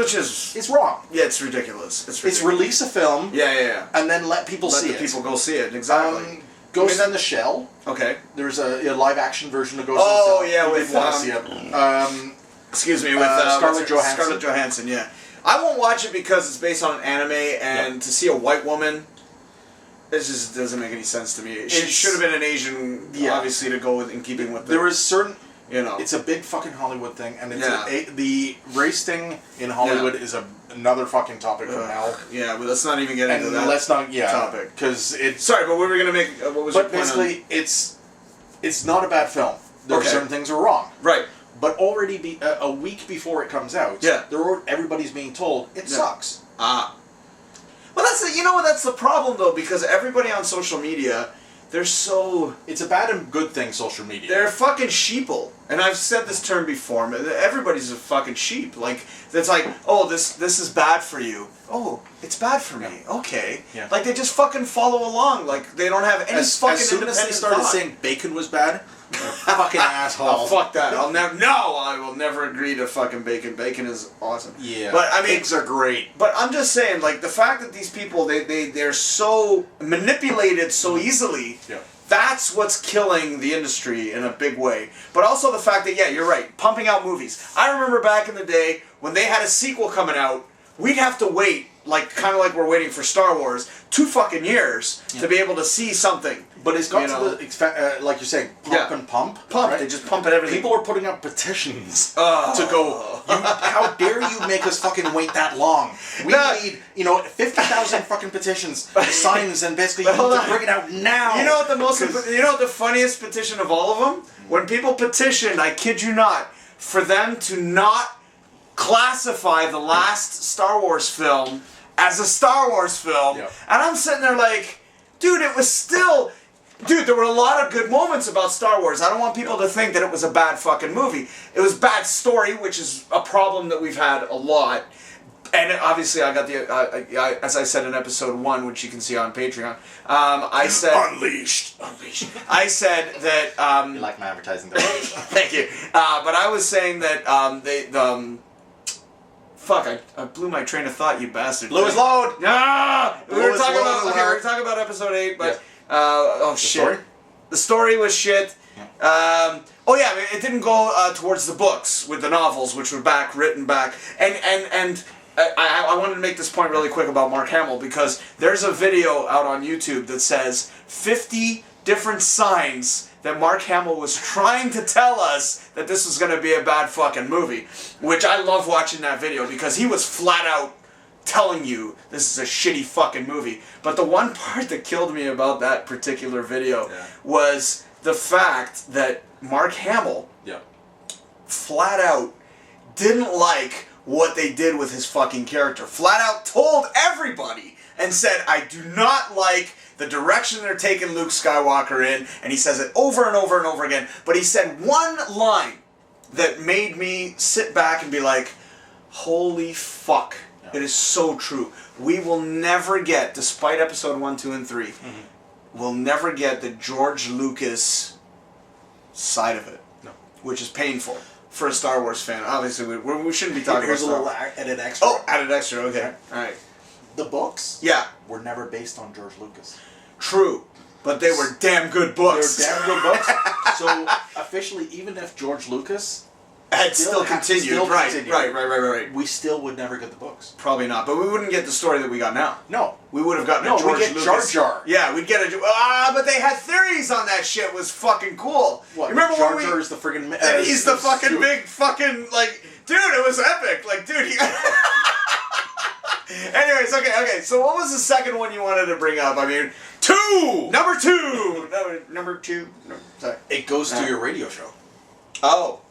It's wrong. Yeah, it's ridiculous. It's release a film. Yeah. And then let people see it. Let the people go see it, exactly. Ghost in the Shell. Okay. There's a live action version of Ghost in the Shell. Oh, yeah, with... see it. Excuse me, with Scarlett Johansson. Scarlett Johansson, yeah. I won't watch it because it's based on an anime, and to see a white woman... It just doesn't make any sense to me. It should have been an Asian, obviously, to go in keeping with There is certain... It's a big fucking Hollywood thing, and it's the race thing in Hollywood is another fucking topic from hell. Yeah, but let's not even get into that topic. Because it's... Sorry, but we were going to make... What was your point basically, it's not a bad film. There are certain things are wrong. Right. But already a week before it comes out, everybody's being told, it sucks. Well, that's the problem though, because everybody on social media, they're so... It's a bad and good thing, social media. They're fucking sheeple. And I've said this term before, everybody's a fucking sheep. Like, it's like, oh, this is bad for you. Oh, it's bad for me. Okay. Yeah. Like, they just fucking follow along. Like, they don't have any fucking independent As soon as they started saying bacon was bad, Fucking asshole. Oh, fuck that. I will never agree to fucking bacon. Bacon is awesome. Yeah. But I mean, pigs are great. But I'm just saying, like, the fact that these people, they're so manipulated so easily. Yeah. That's what's killing the industry in a big way. But also the fact that, yeah, you're right, pumping out movies. I remember back in the day when they had a sequel coming out, we'd have to wait, like, kind of like we're waiting for Star Wars, 2 fucking years to be able to see something. But it's got to the, like you're saying, pump and pump. Pump, right? they just pump at everything. People are putting up petitions to go, how dare you make us fucking wait that long? We need, 50,000 fucking petitions, signs, and basically you need to bring it out now. You know what the funniest petition of all of them? When people petitioned, I kid you not, for them to not classify the last Star Wars film as a Star Wars film. Yep. And I'm sitting there like, dude, it was still... Dude, there were a lot of good moments about Star Wars. I don't want people to think that it was a bad fucking movie. It was bad story, which is a problem that we've had a lot. And obviously, I got the, as I said in episode 1, which you can see on Patreon, I said... Unleashed. I said that... you like my advertising there. Thank you. But I was saying that fuck, I blew my train of thought, you bastard. Lewis Load! Ah! We were talking about episode 8, but... Yeah. Oh shit! Story? The story was shit. Yeah. It didn't go towards the books with the novels, which were written back. And I wanted to make this point really quick about Mark Hamill because there's a video out on YouTube that says 50 different signs that Mark Hamill was trying to tell us that this was going to be a bad fucking movie, which I love watching that video because he was flat out telling you this is a shitty fucking movie. But the one part that killed me about that particular video was the fact that Mark Hamill flat out didn't like what they did with his fucking character. Flat out told everybody and said, I do not like the direction they're taking Luke Skywalker in, and he says it over and over and over again. But he said one line that made me sit back and be like, holy fuck. It is so true. We will never get, despite episode 1, 2, and 3, we'll never get the George Lucas side of it. No. Which is painful for a Star Wars fan. Obviously, we shouldn't be talking about Star Wars. Here's a little added extra. Oh, added extra, okay. Alright. The books were never based on George Lucas. True. But they were damn good books. They were damn good books. So, officially, even if George Lucas... had still continued. Right. We still would never get the books. Probably not, but we wouldn't get the story that we got now. No. We would have gotten a George Lucas. Jar Jar. Yeah, we'd get but they had theories on that shit. Was fucking cool. What? Remember Jar Jar is the friggin'... and he's the fucking big fucking, like... Dude, it was epic. Like, dude, he... Anyways, okay. So what was the second one you wanted to bring up? I mean... Number two. Sorry. It goes to your radio show. Oh.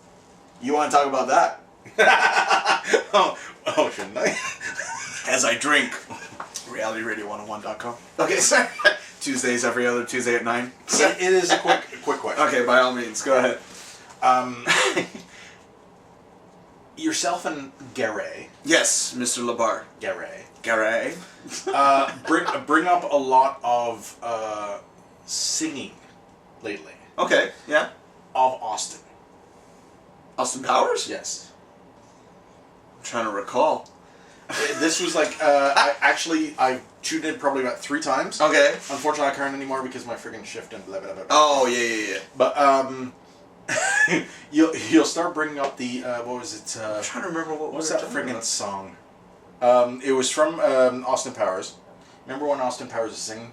You want to talk about that? oh, shouldn't I? As I drink. RealityRadio101.com. Okay, sorry. Tuesdays, every other Tuesday at 9. It is a quick question. Okay, by all means, go ahead. Yourself and Garay. Yes, Mr. Labar. Garay. Bring up a lot of singing lately. Okay, yeah. Of Austin. Austin Powers? Yes. I'm trying to recall. This was like, I tuned in probably about 3 times. Okay. Unfortunately, I can't anymore because my friggin' shift and blah, blah, blah. Oh, yeah. But, you'll start bringing up the, what was it? I'm trying to remember what was that friggin' song? It was from Austin Powers. Remember when Austin Powers was singing?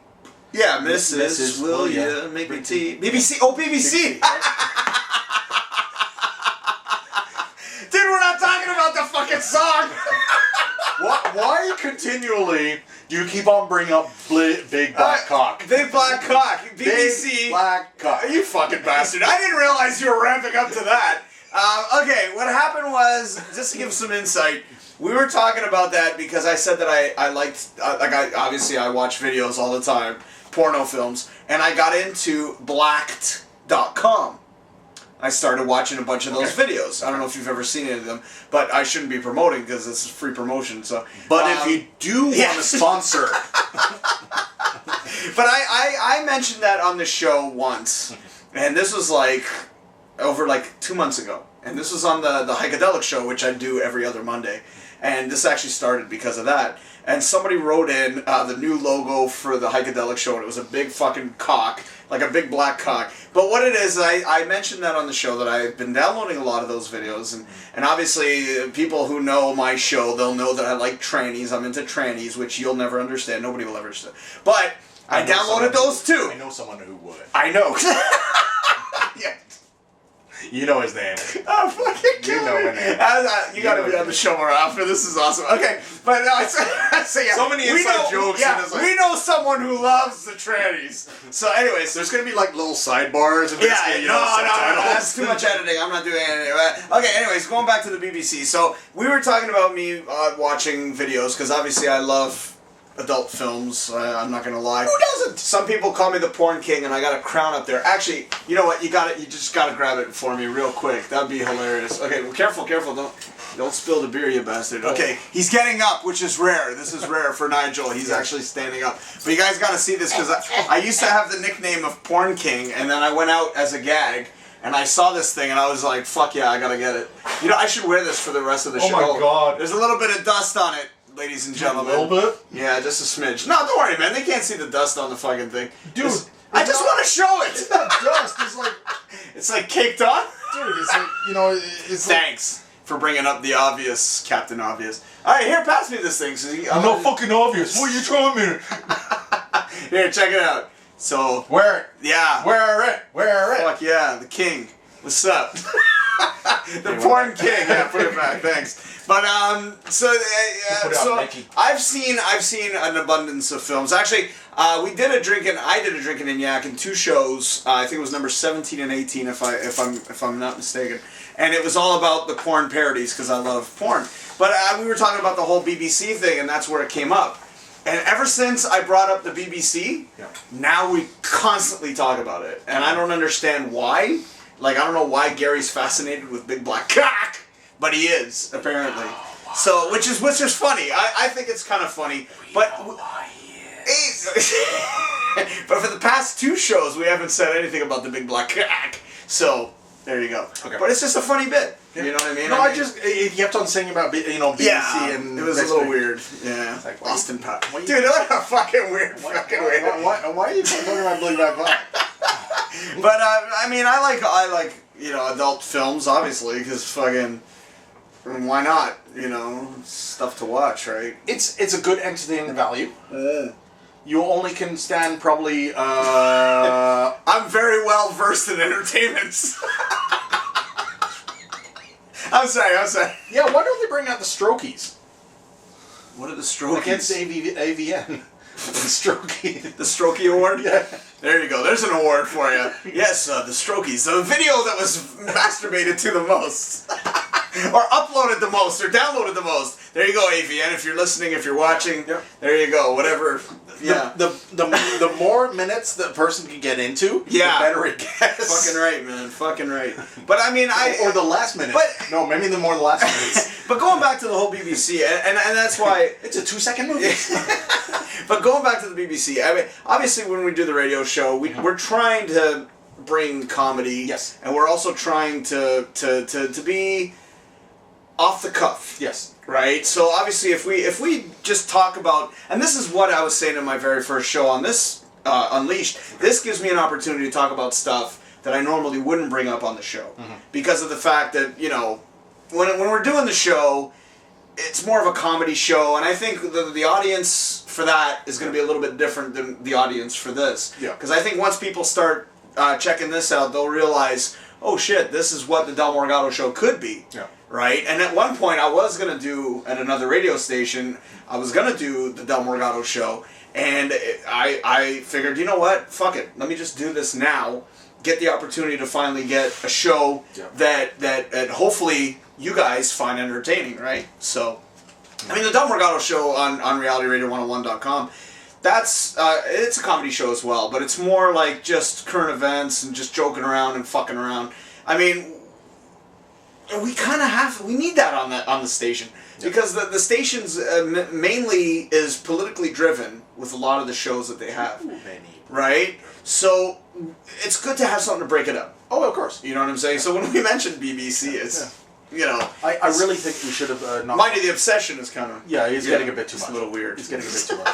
Yeah, Mrs. Will ya make me tea? BBC. Oh, BBC. Dude, we're not talking about the fucking song. Why continually do you keep on bringing up Big Black Cock? Big Black Cock. BBC. Big Black Cock. You fucking bastard. I didn't realize you were ramping up to that. Okay, what happened was, just to give some insight, we were talking about that because I said that I liked, obviously I watch videos all the time, porno films, and I got into blacked.com. I started watching a bunch of those videos. I don't know if you've ever seen any of them, but I shouldn't be promoting because this is free promotion. So, but if you do want to sponsor, but I mentioned that on the show once, And this was like over like 2 months ago. And this was on the Hikadelic Show, which I do every other Monday. And this actually started because of that. And somebody wrote in the new logo for the Hikadelic Show, and it was a big fucking cock, like a big black cock. But what it is, I mentioned that on the show, that I've been downloading a lot of those videos. And obviously, people who know my show, they'll know that I like trannies. I'm into trannies, which you'll never understand. Nobody will ever understand. But I downloaded those too. I know someone who would. I know. Yeah. You know his name. Oh, fucking kill me. You gotta be on the show more often. This is awesome. Okay, but no, so yeah. So many inside jokes. Yeah, we know someone who loves the trannies. So, anyways, there's gonna be like little sidebars. And no, that's too much editing. I'm not doing anything. Okay, anyways, going back to the BBC. So we were talking about me watching videos because obviously I love adult films. I'm not gonna lie. Who doesn't? Some people call me the porn king, and I got a crown up there. Actually, you know what? You just gotta grab it for me real quick. That'd be hilarious. Okay, well, careful, don't spill the beer, you bastard. Okay, he's getting up, which is rare. This is rare for Nigel. He's actually standing up. But you guys gotta see this because I used to have the nickname of Porn King, and then I went out as a gag. And I saw this thing, and I was like, fuck yeah, I gotta get it. You know, I should wear this for the rest of the show. Oh my god. There's a little bit of dust on it, ladies and gentlemen. A little bit? Yeah, just a smidge. No, don't worry, man. They can't see the dust on the fucking thing. Dude. I just want to show it. It's not dust. It's like... It's like caked on? Dude, it's like, you know, it's Thanks for bringing up the obvious, Captain Obvious. Alright, here, pass me this thing. I'm not fucking obvious. What are you trying me? Here, check it out. So... Wear it. Yeah. Wear it. Fuck yeah, the king. What's up? The porn king. Yeah, put it back. Thanks. But so I've seen an abundance of films. Actually, I did a drinking and yak in 2 shows. I think it was number 17 and 18, if I'm not mistaken. And it was all about the porn parodies because I love porn. But we were talking about the whole BBC thing, and that's where it came up. And ever since I brought up the BBC, now we constantly talk about it, and I don't understand why. Like, I don't know why Gary's fascinated with big black cock, but he is, apparently. Wow. So, which is funny. I think it's kind of funny. But why he is. But for the past 2 shows, we haven't said anything about the big black cock. So, there you go. Okay. But it's just a funny bit. Yeah. You know what I mean? No, he kept on saying about, BBC and... it was a little weird. Yeah. Like Austin Powers. Dude, that's a fucking weird. Why are you talking about big black cock? But I mean, I like adult films, obviously, because fucking why not? Stuff to watch, right? It's a good entertainment value. You only can stand probably. I'm very well versed in entertainments. I'm sorry. Yeah, why don't they bring out the Strokies? What are the Strokies? Against AVN. The Strokey. The Strokey Award? Yeah. There you go. There's an award for you. Yes, the Strokies. The video that was masturbated to the most. Or uploaded the most, or downloaded the most. There you go, AVN. If you're listening, if you're watching, there you go. Whatever. Yeah. The more minutes the person can get into, the better it gets. Fucking right, man. Fucking right. But I mean, or the last minute. No, maybe the last minutes. But going back to the whole BBC, and that's why it's a 2-second movie. But going back to the BBC, I mean, obviously when we do the radio show, we're trying to bring comedy. Yes. And we're also trying to be off the cuff. Yes. Right? So obviously if we just talk about, and this is what I was saying in my very first show on this Unleashed, this gives me an opportunity to talk about stuff that I normally wouldn't bring up on the show. Because of the fact that, when we're doing the show, it's more of a comedy show, and I think the audience for that is going to be a little bit different than the audience for this. Yeah. Because I think once people start checking this out, they'll realize, oh shit, this is what the Del Morgado Show could be. Yeah. Right? And at one point, I was going to do, at another radio station, I was going to do the Del Morgado Show, and I figured, you know what, fuck it, let me just do this now, get the opportunity to finally get a show that hopefully you guys find entertaining, right? So, I mean, the Del Morgado Show on realityradio101.com, that's, it's a comedy show as well, but it's more like just current events and just joking around and fucking around. I mean, we kind of we need that on the station. Because the station's mainly is politically driven with a lot of the shows that they have. Right? So it's good to have something to break it up. Oh, of course. You know what I'm saying? So when we mentioned BBC, it's, you know... I really think we should have... Mind you, the obsession is kind of... Yeah, he's getting a bit too much. It's a little weird. He's getting a bit too much.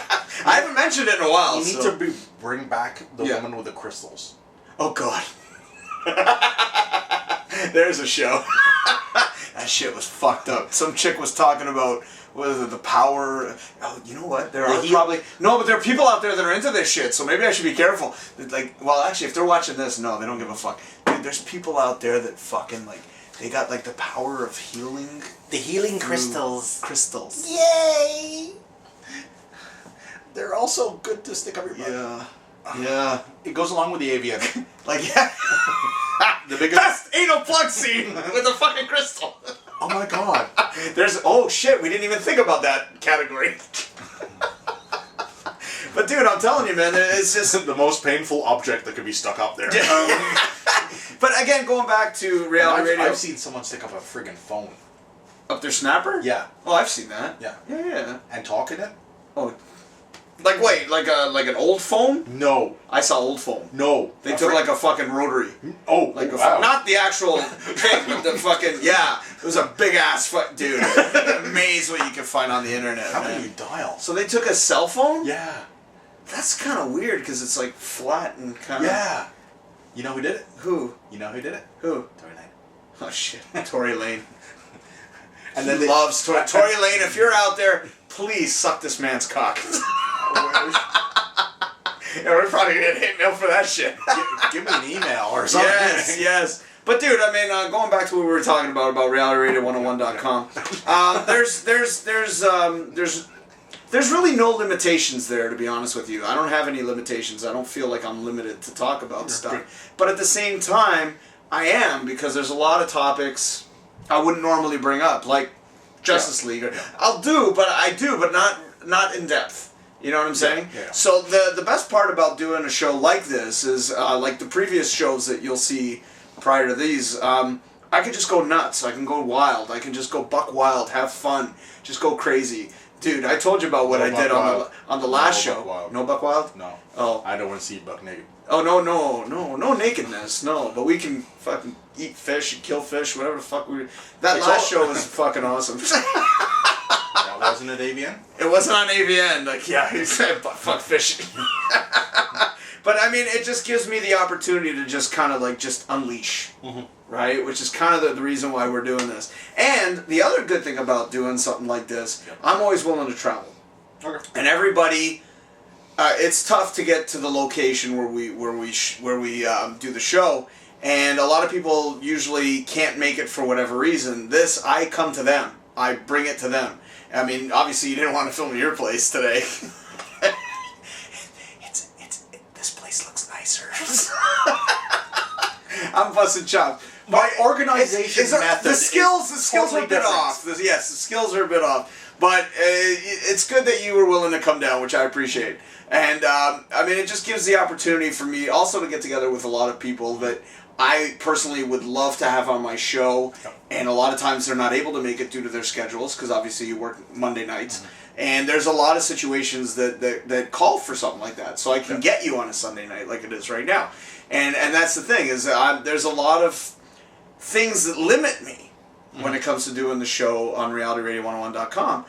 I haven't mentioned it in a while, You need to bring back the woman with the crystals. Oh, God. There's a show. That shit was fucked up. Some chick was talking about the power. Oh, you know what? There are probably but there are people out there that are into this shit. So maybe I should be careful. Like, well, actually, if they're watching this, no, they don't give a fuck. Dude, there's people out there that fucking like they got like the power of healing. The healing crystals. Crystals. Yay! They're also good to stick up your butt. Yeah. Yeah. It goes along with the AVN. Like, yeah. The best anal plug scene with a fucking crystal. Oh my god. Oh shit, we didn't even think about that category. But dude, I'm telling you, man, it's just... the most painful object that could be stuck up there. But again, going back to reality radio... I've seen someone stick up a friggin' phone. Up their snapper? Yeah. Oh, I've seen that. Yeah. Yeah. And talk in it? Oh, like wait, like an old phone? No. I saw old phone. No. They took like a fucking rotary. Oh, like wow. Not the actual thing, but the fucking, yeah. It was a big ass dude. Amazed what you can find on the internet. How can you dial? So they took a cell phone? Yeah. That's kind of weird because it's like flat and kind of... Yeah. You know who did it? Who? You know who did it? Who? Tory Lane. Oh shit, Tory Lane. And then loves Tory Lane. If you're out there, please suck this man's cock. Yeah, we're probably gonna get hate mail for that shit. Give me an email or something. Yes, yes. But dude, I mean, going back to what we were talking about realityradio101.com, there's really no limitations there, to be honest with you. I don't have any limitations. I don't feel like I'm limited to talk about stuff. But at the same time, I am, because there's a lot of topics I wouldn't normally bring up, like Justice League. I'll do, but not in depth. You know what I'm saying? Yeah. So the best part about doing a show like this is, like the previous shows that you'll see prior to these, I could just go nuts. I can go wild. I can just go buck wild, have fun, just go crazy. Dude, I told you about what I did on the last show. No buck wild? No. Oh. I don't want to see you buck naked. Oh, no nakedness, no. But we can fucking eat fish and kill fish, whatever the fuck we... That last show was fucking awesome. That wasn't at AVN? It wasn't on AVN. Like, yeah, he said fuck fishing. But, I mean, it just gives me the opportunity to just kind of, like, just unleash. Mm-hmm. Right? Which is kind of the reason why we're doing this. And the other good thing about doing something like this, I'm always willing to travel. Okay. And everybody... it's tough to get to the location where we do the show, and a lot of people usually can't make it for whatever reason. I come to them. I bring it to them. I mean, obviously you didn't want to film at your place today. This place looks nicer. I'm busting chops. My organization method. The skills totally are a bit off. Yes, the skills are a bit off. But it's good that you were willing to come down, which I appreciate. And, I mean, it just gives the opportunity for me also to get together with a lot of people that I personally would love to have on my show. And a lot of times they're not able to make it due to their schedules, because obviously you work Monday nights. Mm-hmm. And there's a lot of situations that call for something like that. So I can get you on a Sunday night like it is right now. And that's the thing, is there's a lot of things that limit me when it comes to doing the show on realityradio101.com.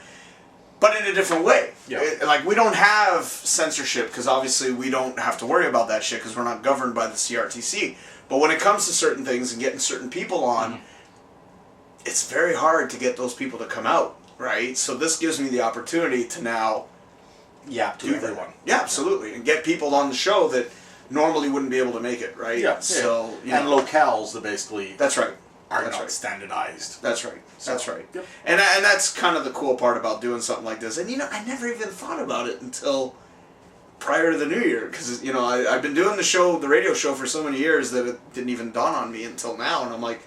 But in a different way. Yeah. Like, we don't have censorship, because obviously we don't have to worry about that shit, because we're not governed by the CRTC. But when it comes to certain things and getting certain people on, it's very hard to get those people to come out, right? So this gives me the opportunity to now do everyone. That. Yeah, absolutely. And get people on the show that normally wouldn't be able to make it, right? Yeah. So, and locales that basically... That's right. Are not standardized. That's right. That's right. Yep. And that's kind of the cool part about doing something like this. And, I never even thought about it until prior to the new year. Because, I've been doing the radio show for so many years that it didn't even dawn on me until now. And I'm like,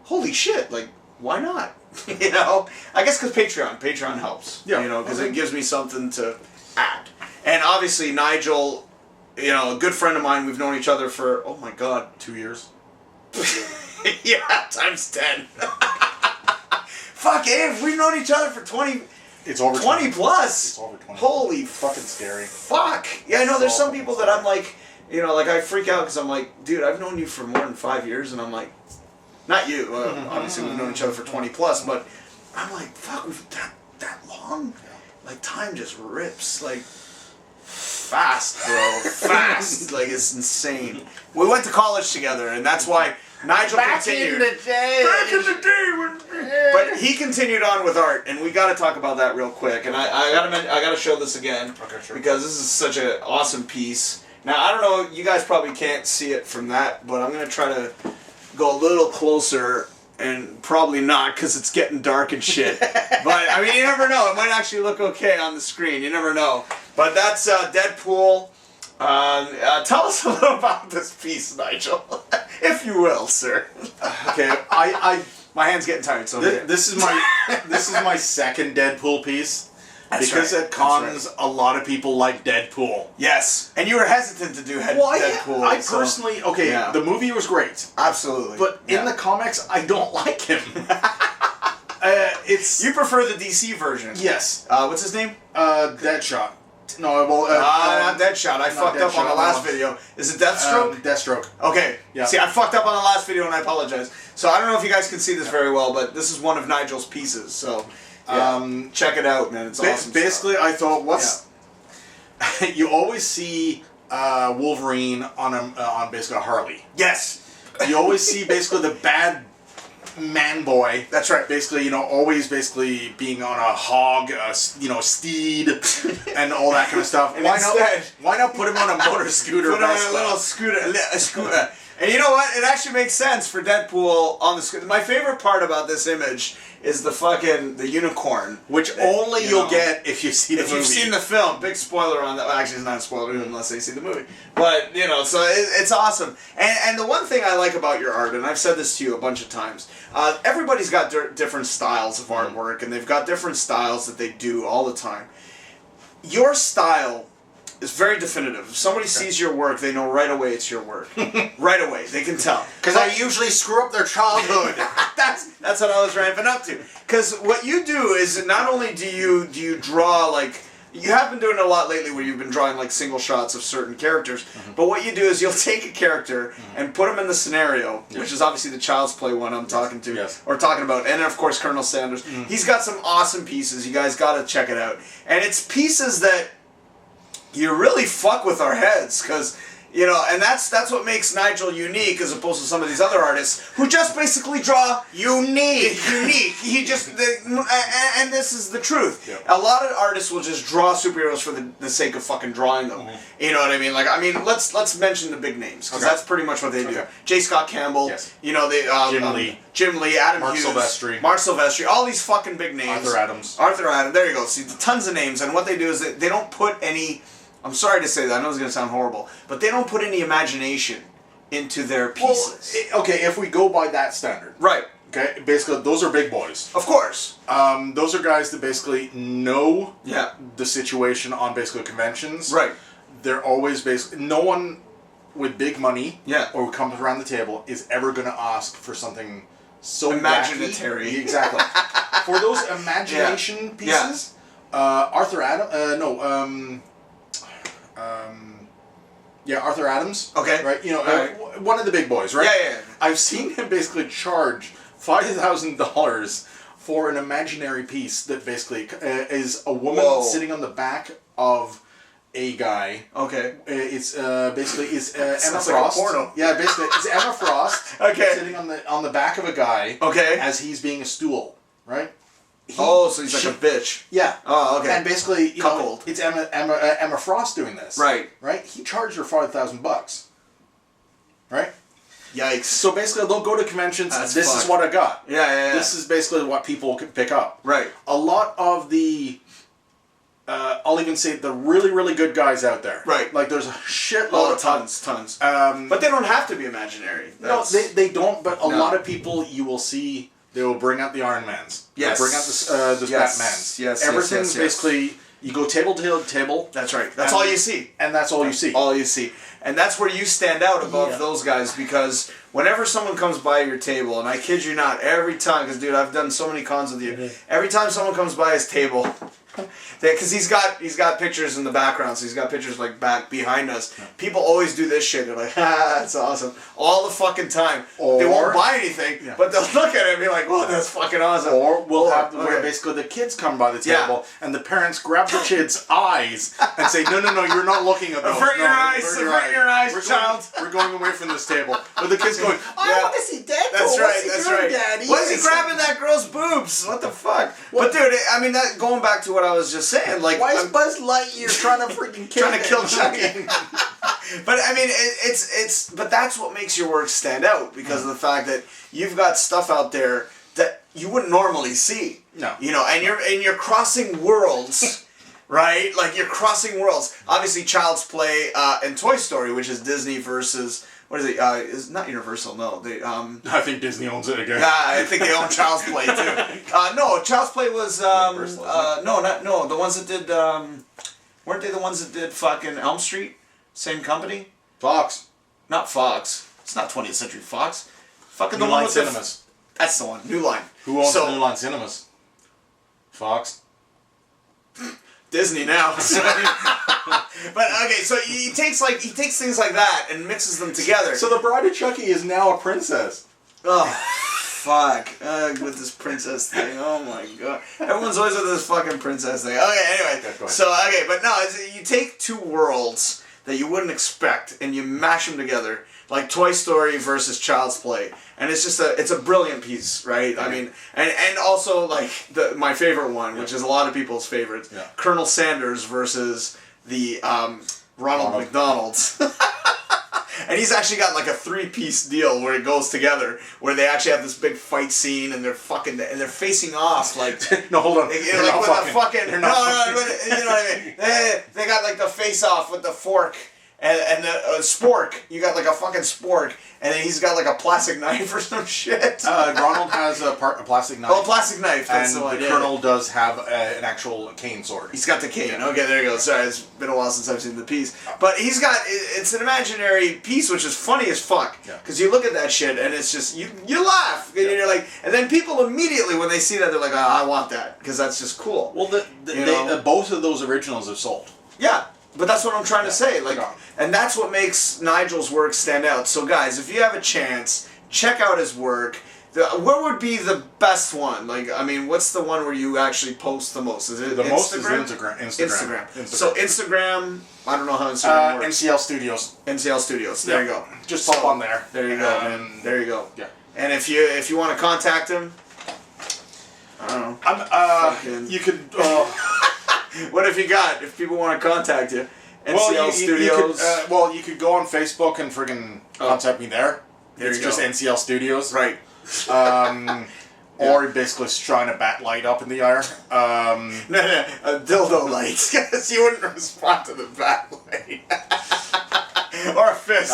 holy shit, like, why not? I guess because Patreon helps. Yeah. Because it gives me something to add. And obviously, Nigel, a good friend of mine, we've known each other for, oh my God, 2 years. Yeah, times 10. Fuck, Abe, we've known each other for 20... It's over 20 plus. It's over 20. Holy fucking scary. Fuck. Yeah, I know. There's some people that I'm like, you know, like I freak out because I'm like, dude, I've known you for more than 5 years, and I'm like, not you. Obviously, we've known each other for 20 plus, but I'm like, fuck, we've that long. Like time just rips like fast, bro. Fast. Like it's insane. We went to college together, and that's why. Nigel continued. Back in the day. But he continued on with art, and we got to talk about that real quick. And I gotta show this again because this is such an awesome piece. Now I don't know, you guys probably can't see it from that, but I'm gonna try to go a little closer, and probably not because it's getting dark and shit. But I mean, you never know. It might actually look okay on the screen. You never know. But that's Deadpool. Tell us a little about this piece, Nigel, if you will, sir. Okay, my hand's getting tired, so this is my second Deadpool piece. That's because right. at cons, a lot of people like Deadpool. Yes, and you were hesitant to do Deadpool. I personally, the movie was great, absolutely, but in the comics, I don't like him. You prefer the DC version? Yes. What's his name? Deadshot. No, well, not Deadshot. I fucked up on the last video. Is it Deathstroke? Deathstroke. Okay. Yeah. See, I fucked up on the last video, and I apologize. So I don't know if you guys can see this very well, but this is one of Nigel's pieces. So check it out, man. It's awesome. Basically, I thought, you always see Wolverine on basically a Harley. Yes. You always see basically the bad man boy. That's right. Basically, always basically being on a hog, steed, and all that kind of stuff. Why not put him on a motor scooter? Put him on a little scooter. And you know what? It actually makes sense for Deadpool on the scooter. My favorite part about this image is the unicorn, which only you'll get if you see the movie. If you've seen the film, big spoiler on that. Well, actually, it's not a spoiler unless they see the movie. But so it's awesome. And the one thing I like about your art, and I've said this to you a bunch of times, everybody's got different styles of artwork, and they've got different styles that they do all the time. Your style is very definitive. If somebody sees your work, they know right away it's your work. Right away, they can tell. Because I usually screw up their childhood. That's what I was ramping up to. Because what you do is not only do you draw like. You have been doing it a lot lately where you've been drawing like single shots of certain characters, but what you do is you'll take a character and put him in the scenario, which is obviously the Child's Play one I'm talking to, or talking about, and of course Colonel Sanders. He's got some awesome pieces. You guys got to check it out. And it's pieces that you really fuck with our heads, because and that's what makes Nigel unique as opposed to some of these other artists who just basically draw unique. He just and this is the truth. Yep. A lot of artists will just draw superheroes for the sake of fucking drawing them. You know what I mean? Like let's mention the big names, because that's pretty much what they do. J. Scott Campbell. Yes. Jim Lee, Adam Hughes, Mark Silvestri, all these fucking big names. Arthur Adams. There you go. See, tons of names, and what they do is they don't put any. I'm sorry to say that, I know it's going to sound horrible, but they don't put any imagination into their pieces. Well, okay, if we go by that standard. Right. Okay, basically, those are big boys. Of course. Those are guys that basically know the situation on basically conventions. Right. They're always basically, no one with big money or who comes around the table is ever going to ask for something so imaginary. Wacky. Exactly. For those imagination pieces, Arthur Adams. Okay. Right? One of the big boys, right? Yeah. I've seen him basically charge $5,000 for an imaginary piece that basically is a woman sitting on the back of a guy. Okay. It's basically Emma Frost. Like a porno. Yeah, basically it's Emma Frost. Sitting on the back of a guy. Okay. As he's being a stool, right? So he's like a bitch. Yeah. Oh, okay. And basically, it's Emma Frost doing this. Right. Right. He charged her $5,000. Right. Yikes. So basically, they'll go to conventions. This is what I got. Yeah. This is basically what people can pick up. Right. A lot of the, I'll even say the really, really good guys out there. Right. Like there's a shitload of tons. But they don't have to be imaginary. No, they don't. But a lot of people you will see. They will bring out the Iron Mans. Yes. They'll bring out the Batmans. Yes. Everything's basically, you go table to table. That's right. That's all you see. And that's all you see. All you see. And that's where you stand out above those guys, because whenever someone comes by your table, and I kid you not, every time, because dude, I've done so many cons with you. Every time someone comes by his table, because he's got pictures in the background, so he's got pictures like back behind us. People always do this shit. They're like, that's awesome, all the fucking time. Or, they won't buy anything, but they'll look at it and be like, whoa, that's fucking awesome. Or we'll have where basically the kids come by the table and the parents grab the kid's eyes and say, no, you're not looking at those. Avert your eyes, child. We're going away from this table. But the kid's going, I want to see Dad. That's right. Daddy? Why is he grabbing that girl's boobs? What the fuck? But dude, I mean, that going back to what I was just saying, like, why is Buzz Lightyear trying to freaking kill Chucky? But I mean, but that's what makes your work stand out, because of the fact that you've got stuff out there that you wouldn't normally see. No. You know, and you're crossing worlds. Right? Like, you're crossing worlds. Obviously, Child's Play and Toy Story, which is Disney versus, what is it? It's not Universal, no. I think Disney owns it again. Yeah, I think they own Child's Play, too. No, Child's Play was, no, the ones that did, weren't they the ones that did fucking Elm Street? Same company? Fox. Not Fox. It's not 20th Century Fox. Fucking New the one Line with Cinemas. That's the one. New Line. Who owns New Line Cinemas? Fox. Disney now. But okay, so he takes things like that and mixes them together. So the Bride of Chucky is now a princess. Oh, fuck. With this princess thing. Oh my god. Everyone's always with this fucking princess thing. Okay, anyway. But no, you take two worlds that you wouldn't expect and you mash them together, like Toy Story versus Child's Play. And it's just it's a brilliant piece, right? I mean, and also like my favorite one, which is a lot of people's favorites, Colonel Sanders versus the Ronald McDonald's. And he's actually got like a 3-piece deal where it goes together, where they actually have this big fight scene and they're facing off like no, hold on, you know, like with a fucking you know what I mean? They got like the face off with the fork. And the spork, you got like a fucking spork, and then he's got like a plastic knife or some shit. Ronald has a plastic knife. Oh, a plastic knife, that's and the one. The Colonel does have an actual cane sword. He's got the cane. Yeah. Okay, there you go. Sorry, it's been a while since I've seen the piece. But he's got, it's an imaginary piece, which is funny as fuck. Because you look at that shit, and it's just, you laugh. And you're like, and then people immediately, when they see that, they're like, oh, I want that. Because that's just cool. Well, both of those originals have sold. Yeah. But that's what I'm trying to say, like, and that's what makes Nigel's work stand out. So, guys, if you have a chance, check out his work. What would be the best one? Like, I mean, what's the one where you actually post the most? Is it the Instagram? Most is Instagram. So Instagram, I don't know how Instagram works. NCL Studios. NCL Studios. There you go. Just pop on there. There you go, man. There you go. Yeah. And if you want to contact him, I don't know. You could. What have you got? If people want to contact you, NCL Studios. You could go on Facebook and friggin' contact me there. It's just NCL Studios, right? Or basically shine a bat light up in the air. No, a dildo light, because you wouldn't respond to the bat light. Or a fist.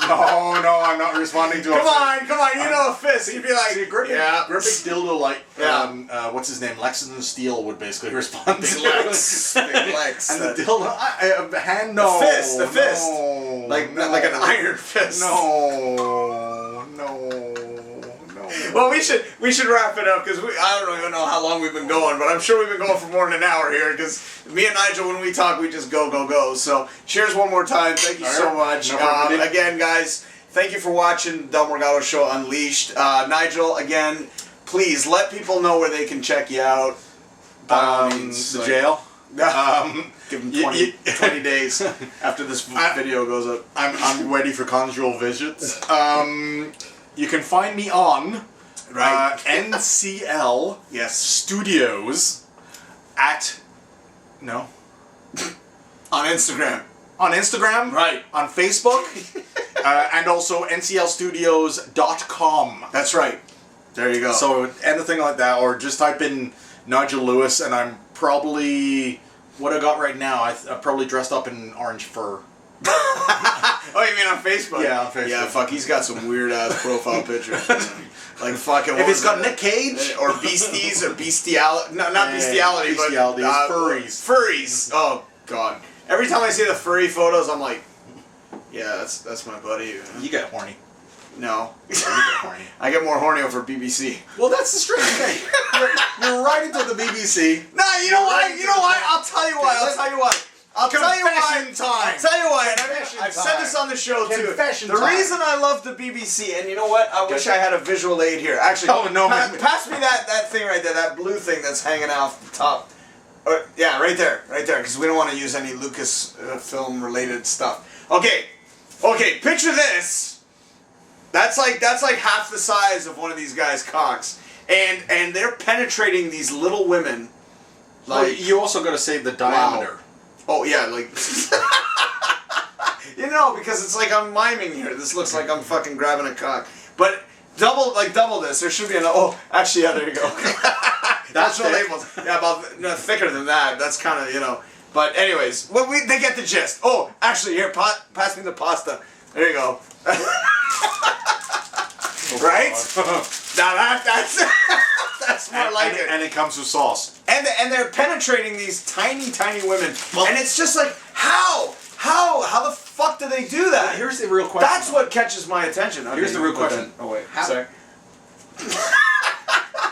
No, I'm not responding to a fist. Come on, you know a fist. You'd be like, grip big dildo light. What's his name? Lexington Steel would basically respond to Lex. Big Lex. And the dildo, hand, no. The fist. No. Like an iron fist. No. Well, we should wrap it up, because I don't even know how long we've been going, but I'm sure we've been going for more than an hour here, because me and Nigel, when we talk, we just go. So cheers one more time. Thank you so much. Again, guys, thank you for watching Del Morgado Show Unleashed. Nigel, again, please let people know where they can check you out. By all means, jail. Give them 20 days after this video goes up. I'm ready for conjugal visits. You can find me on NCL Studios on Instagram. On Instagram, right? On Facebook, and also nclstudios.com. That's right. There you go. So anything like that, or just type in Nigel Lewis, and I'm probably what I got right now. I'm probably dressed up in orange fur. Oh, you mean on Facebook? Yeah, on Facebook. Yeah, fuck, he's got some weird ass profile pictures. Like fucking. If it's got Nick Cage or beasties or bestiality, no, not bestiality, but furries. Furries. Oh god. Every time I see the furry photos, I'm like, yeah, that's my buddy. You get horny. No. I get more horny over BBC. Well, that's the strange thing. You're right into the BBC. No, you know why? I'll tell you why. I'll tell you why. I've said this on the show too. The reason I love the BBC, and you know what? I wish I had a visual aid here. Actually, pass me that thing right there, that blue thing that's hanging off the top. Yeah, right there, because we don't want to use any Lucasfilm related stuff. Okay, picture this. That's like half the size of one of these guys' cocks, and they're penetrating these little women. Like you also got to say the diameter. Wow. Oh yeah, like because it's like I'm miming here. This looks like I'm fucking grabbing a cock, but double this. There should be an actually yeah, there you go. That's no labels. Yeah, about thicker than that. That's kind of But anyways, they get the gist. Oh, actually here, pass me the pasta. There you go. Right? Now that's more like it. And it comes with sauce. And they're penetrating these tiny women. Well, and it's just like, how the fuck do they do that? Here's the real question. That's what catches my attention. Okay, here's the real question. Oh wait, sorry.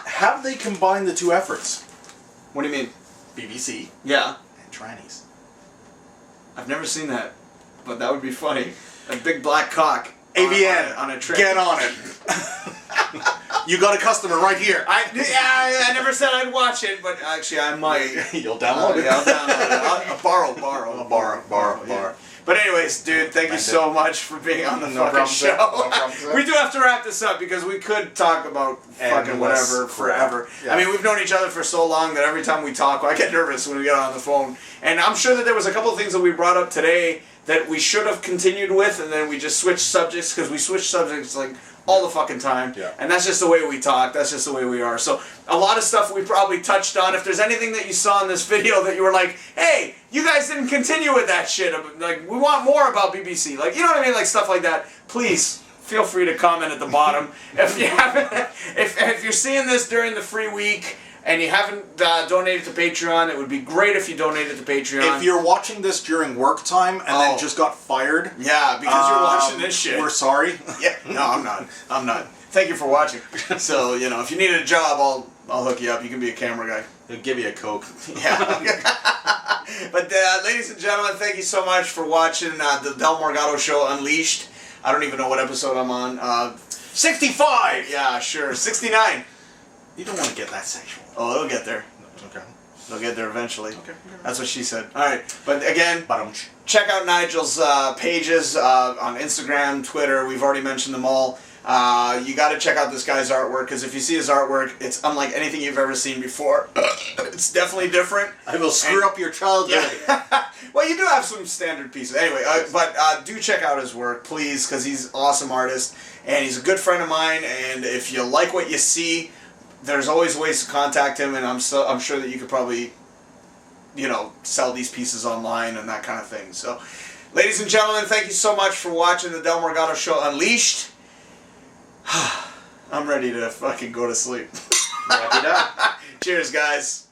Have they combined the two efforts? What do you mean? BBC. Yeah. And trannies. I've never seen that, but that would be funny. A big black cock. AVN on a trip. Get on it. You got a customer right here. I never said I'd watch it, but actually I might. You'll download it. Yeah, I'll download it. I'll borrow. Borrow. But anyways, dude, thank you so much for being on the fucking show. No problem, We do have to wrap this up because we could talk about fucking whatever forever. Yeah. I mean, we've known each other for so long that every time we talk, I get nervous when we get on the phone. And I'm sure that there was a couple of things that we brought up today that we should have continued with, and then we just switched subjects because we switch subjects like all the fucking time. Yeah. And that's just the way we talk. That's just the way we are. So a lot of stuff we probably touched on. If there's anything that you saw in this video that you were like, hey, you guys didn't continue with that shit. Like, we want more about BBC. Like, you know what I mean? Like, stuff like that. Please feel free to comment at the bottom. If you haven't, if you're seeing this during the free week, and you haven't donated to Patreon, it would be great if you donated to Patreon. If you're watching this during work time and then just got fired... Yeah, because you're watching this shit. We're sorry. Yeah, no, I'm not. Thank you for watching. So, if you need a job, I'll hook you up. You can be a camera guy. He'll give you a Coke. Yeah. But, ladies and gentlemen, thank you so much for watching the Del Morgado Show Unleashed. I don't even know what episode I'm on. 65! Yeah, sure. 69. You don't want to get that sexual. Oh, it'll get there. Okay. They'll get there eventually. Okay. That's what she said. Alright, but again, check out Nigel's pages on Instagram, Twitter. We've already mentioned them all. You got to check out this guy's artwork, because if you see his artwork, it's unlike anything you've ever seen before. It's definitely different. I will screw up your childhood. Yeah. Well, you do have some standard pieces. Anyway, but do check out his work, please, because he's an awesome artist, and he's a good friend of mine, and if you like what you see, there's always ways to contact him, and I'm sure that you could probably, sell these pieces online and that kind of thing. So, ladies and gentlemen, thank you so much for watching the Del Morgado Show Unleashed. I'm ready to fucking go to sleep. Wrap it up. Cheers, guys.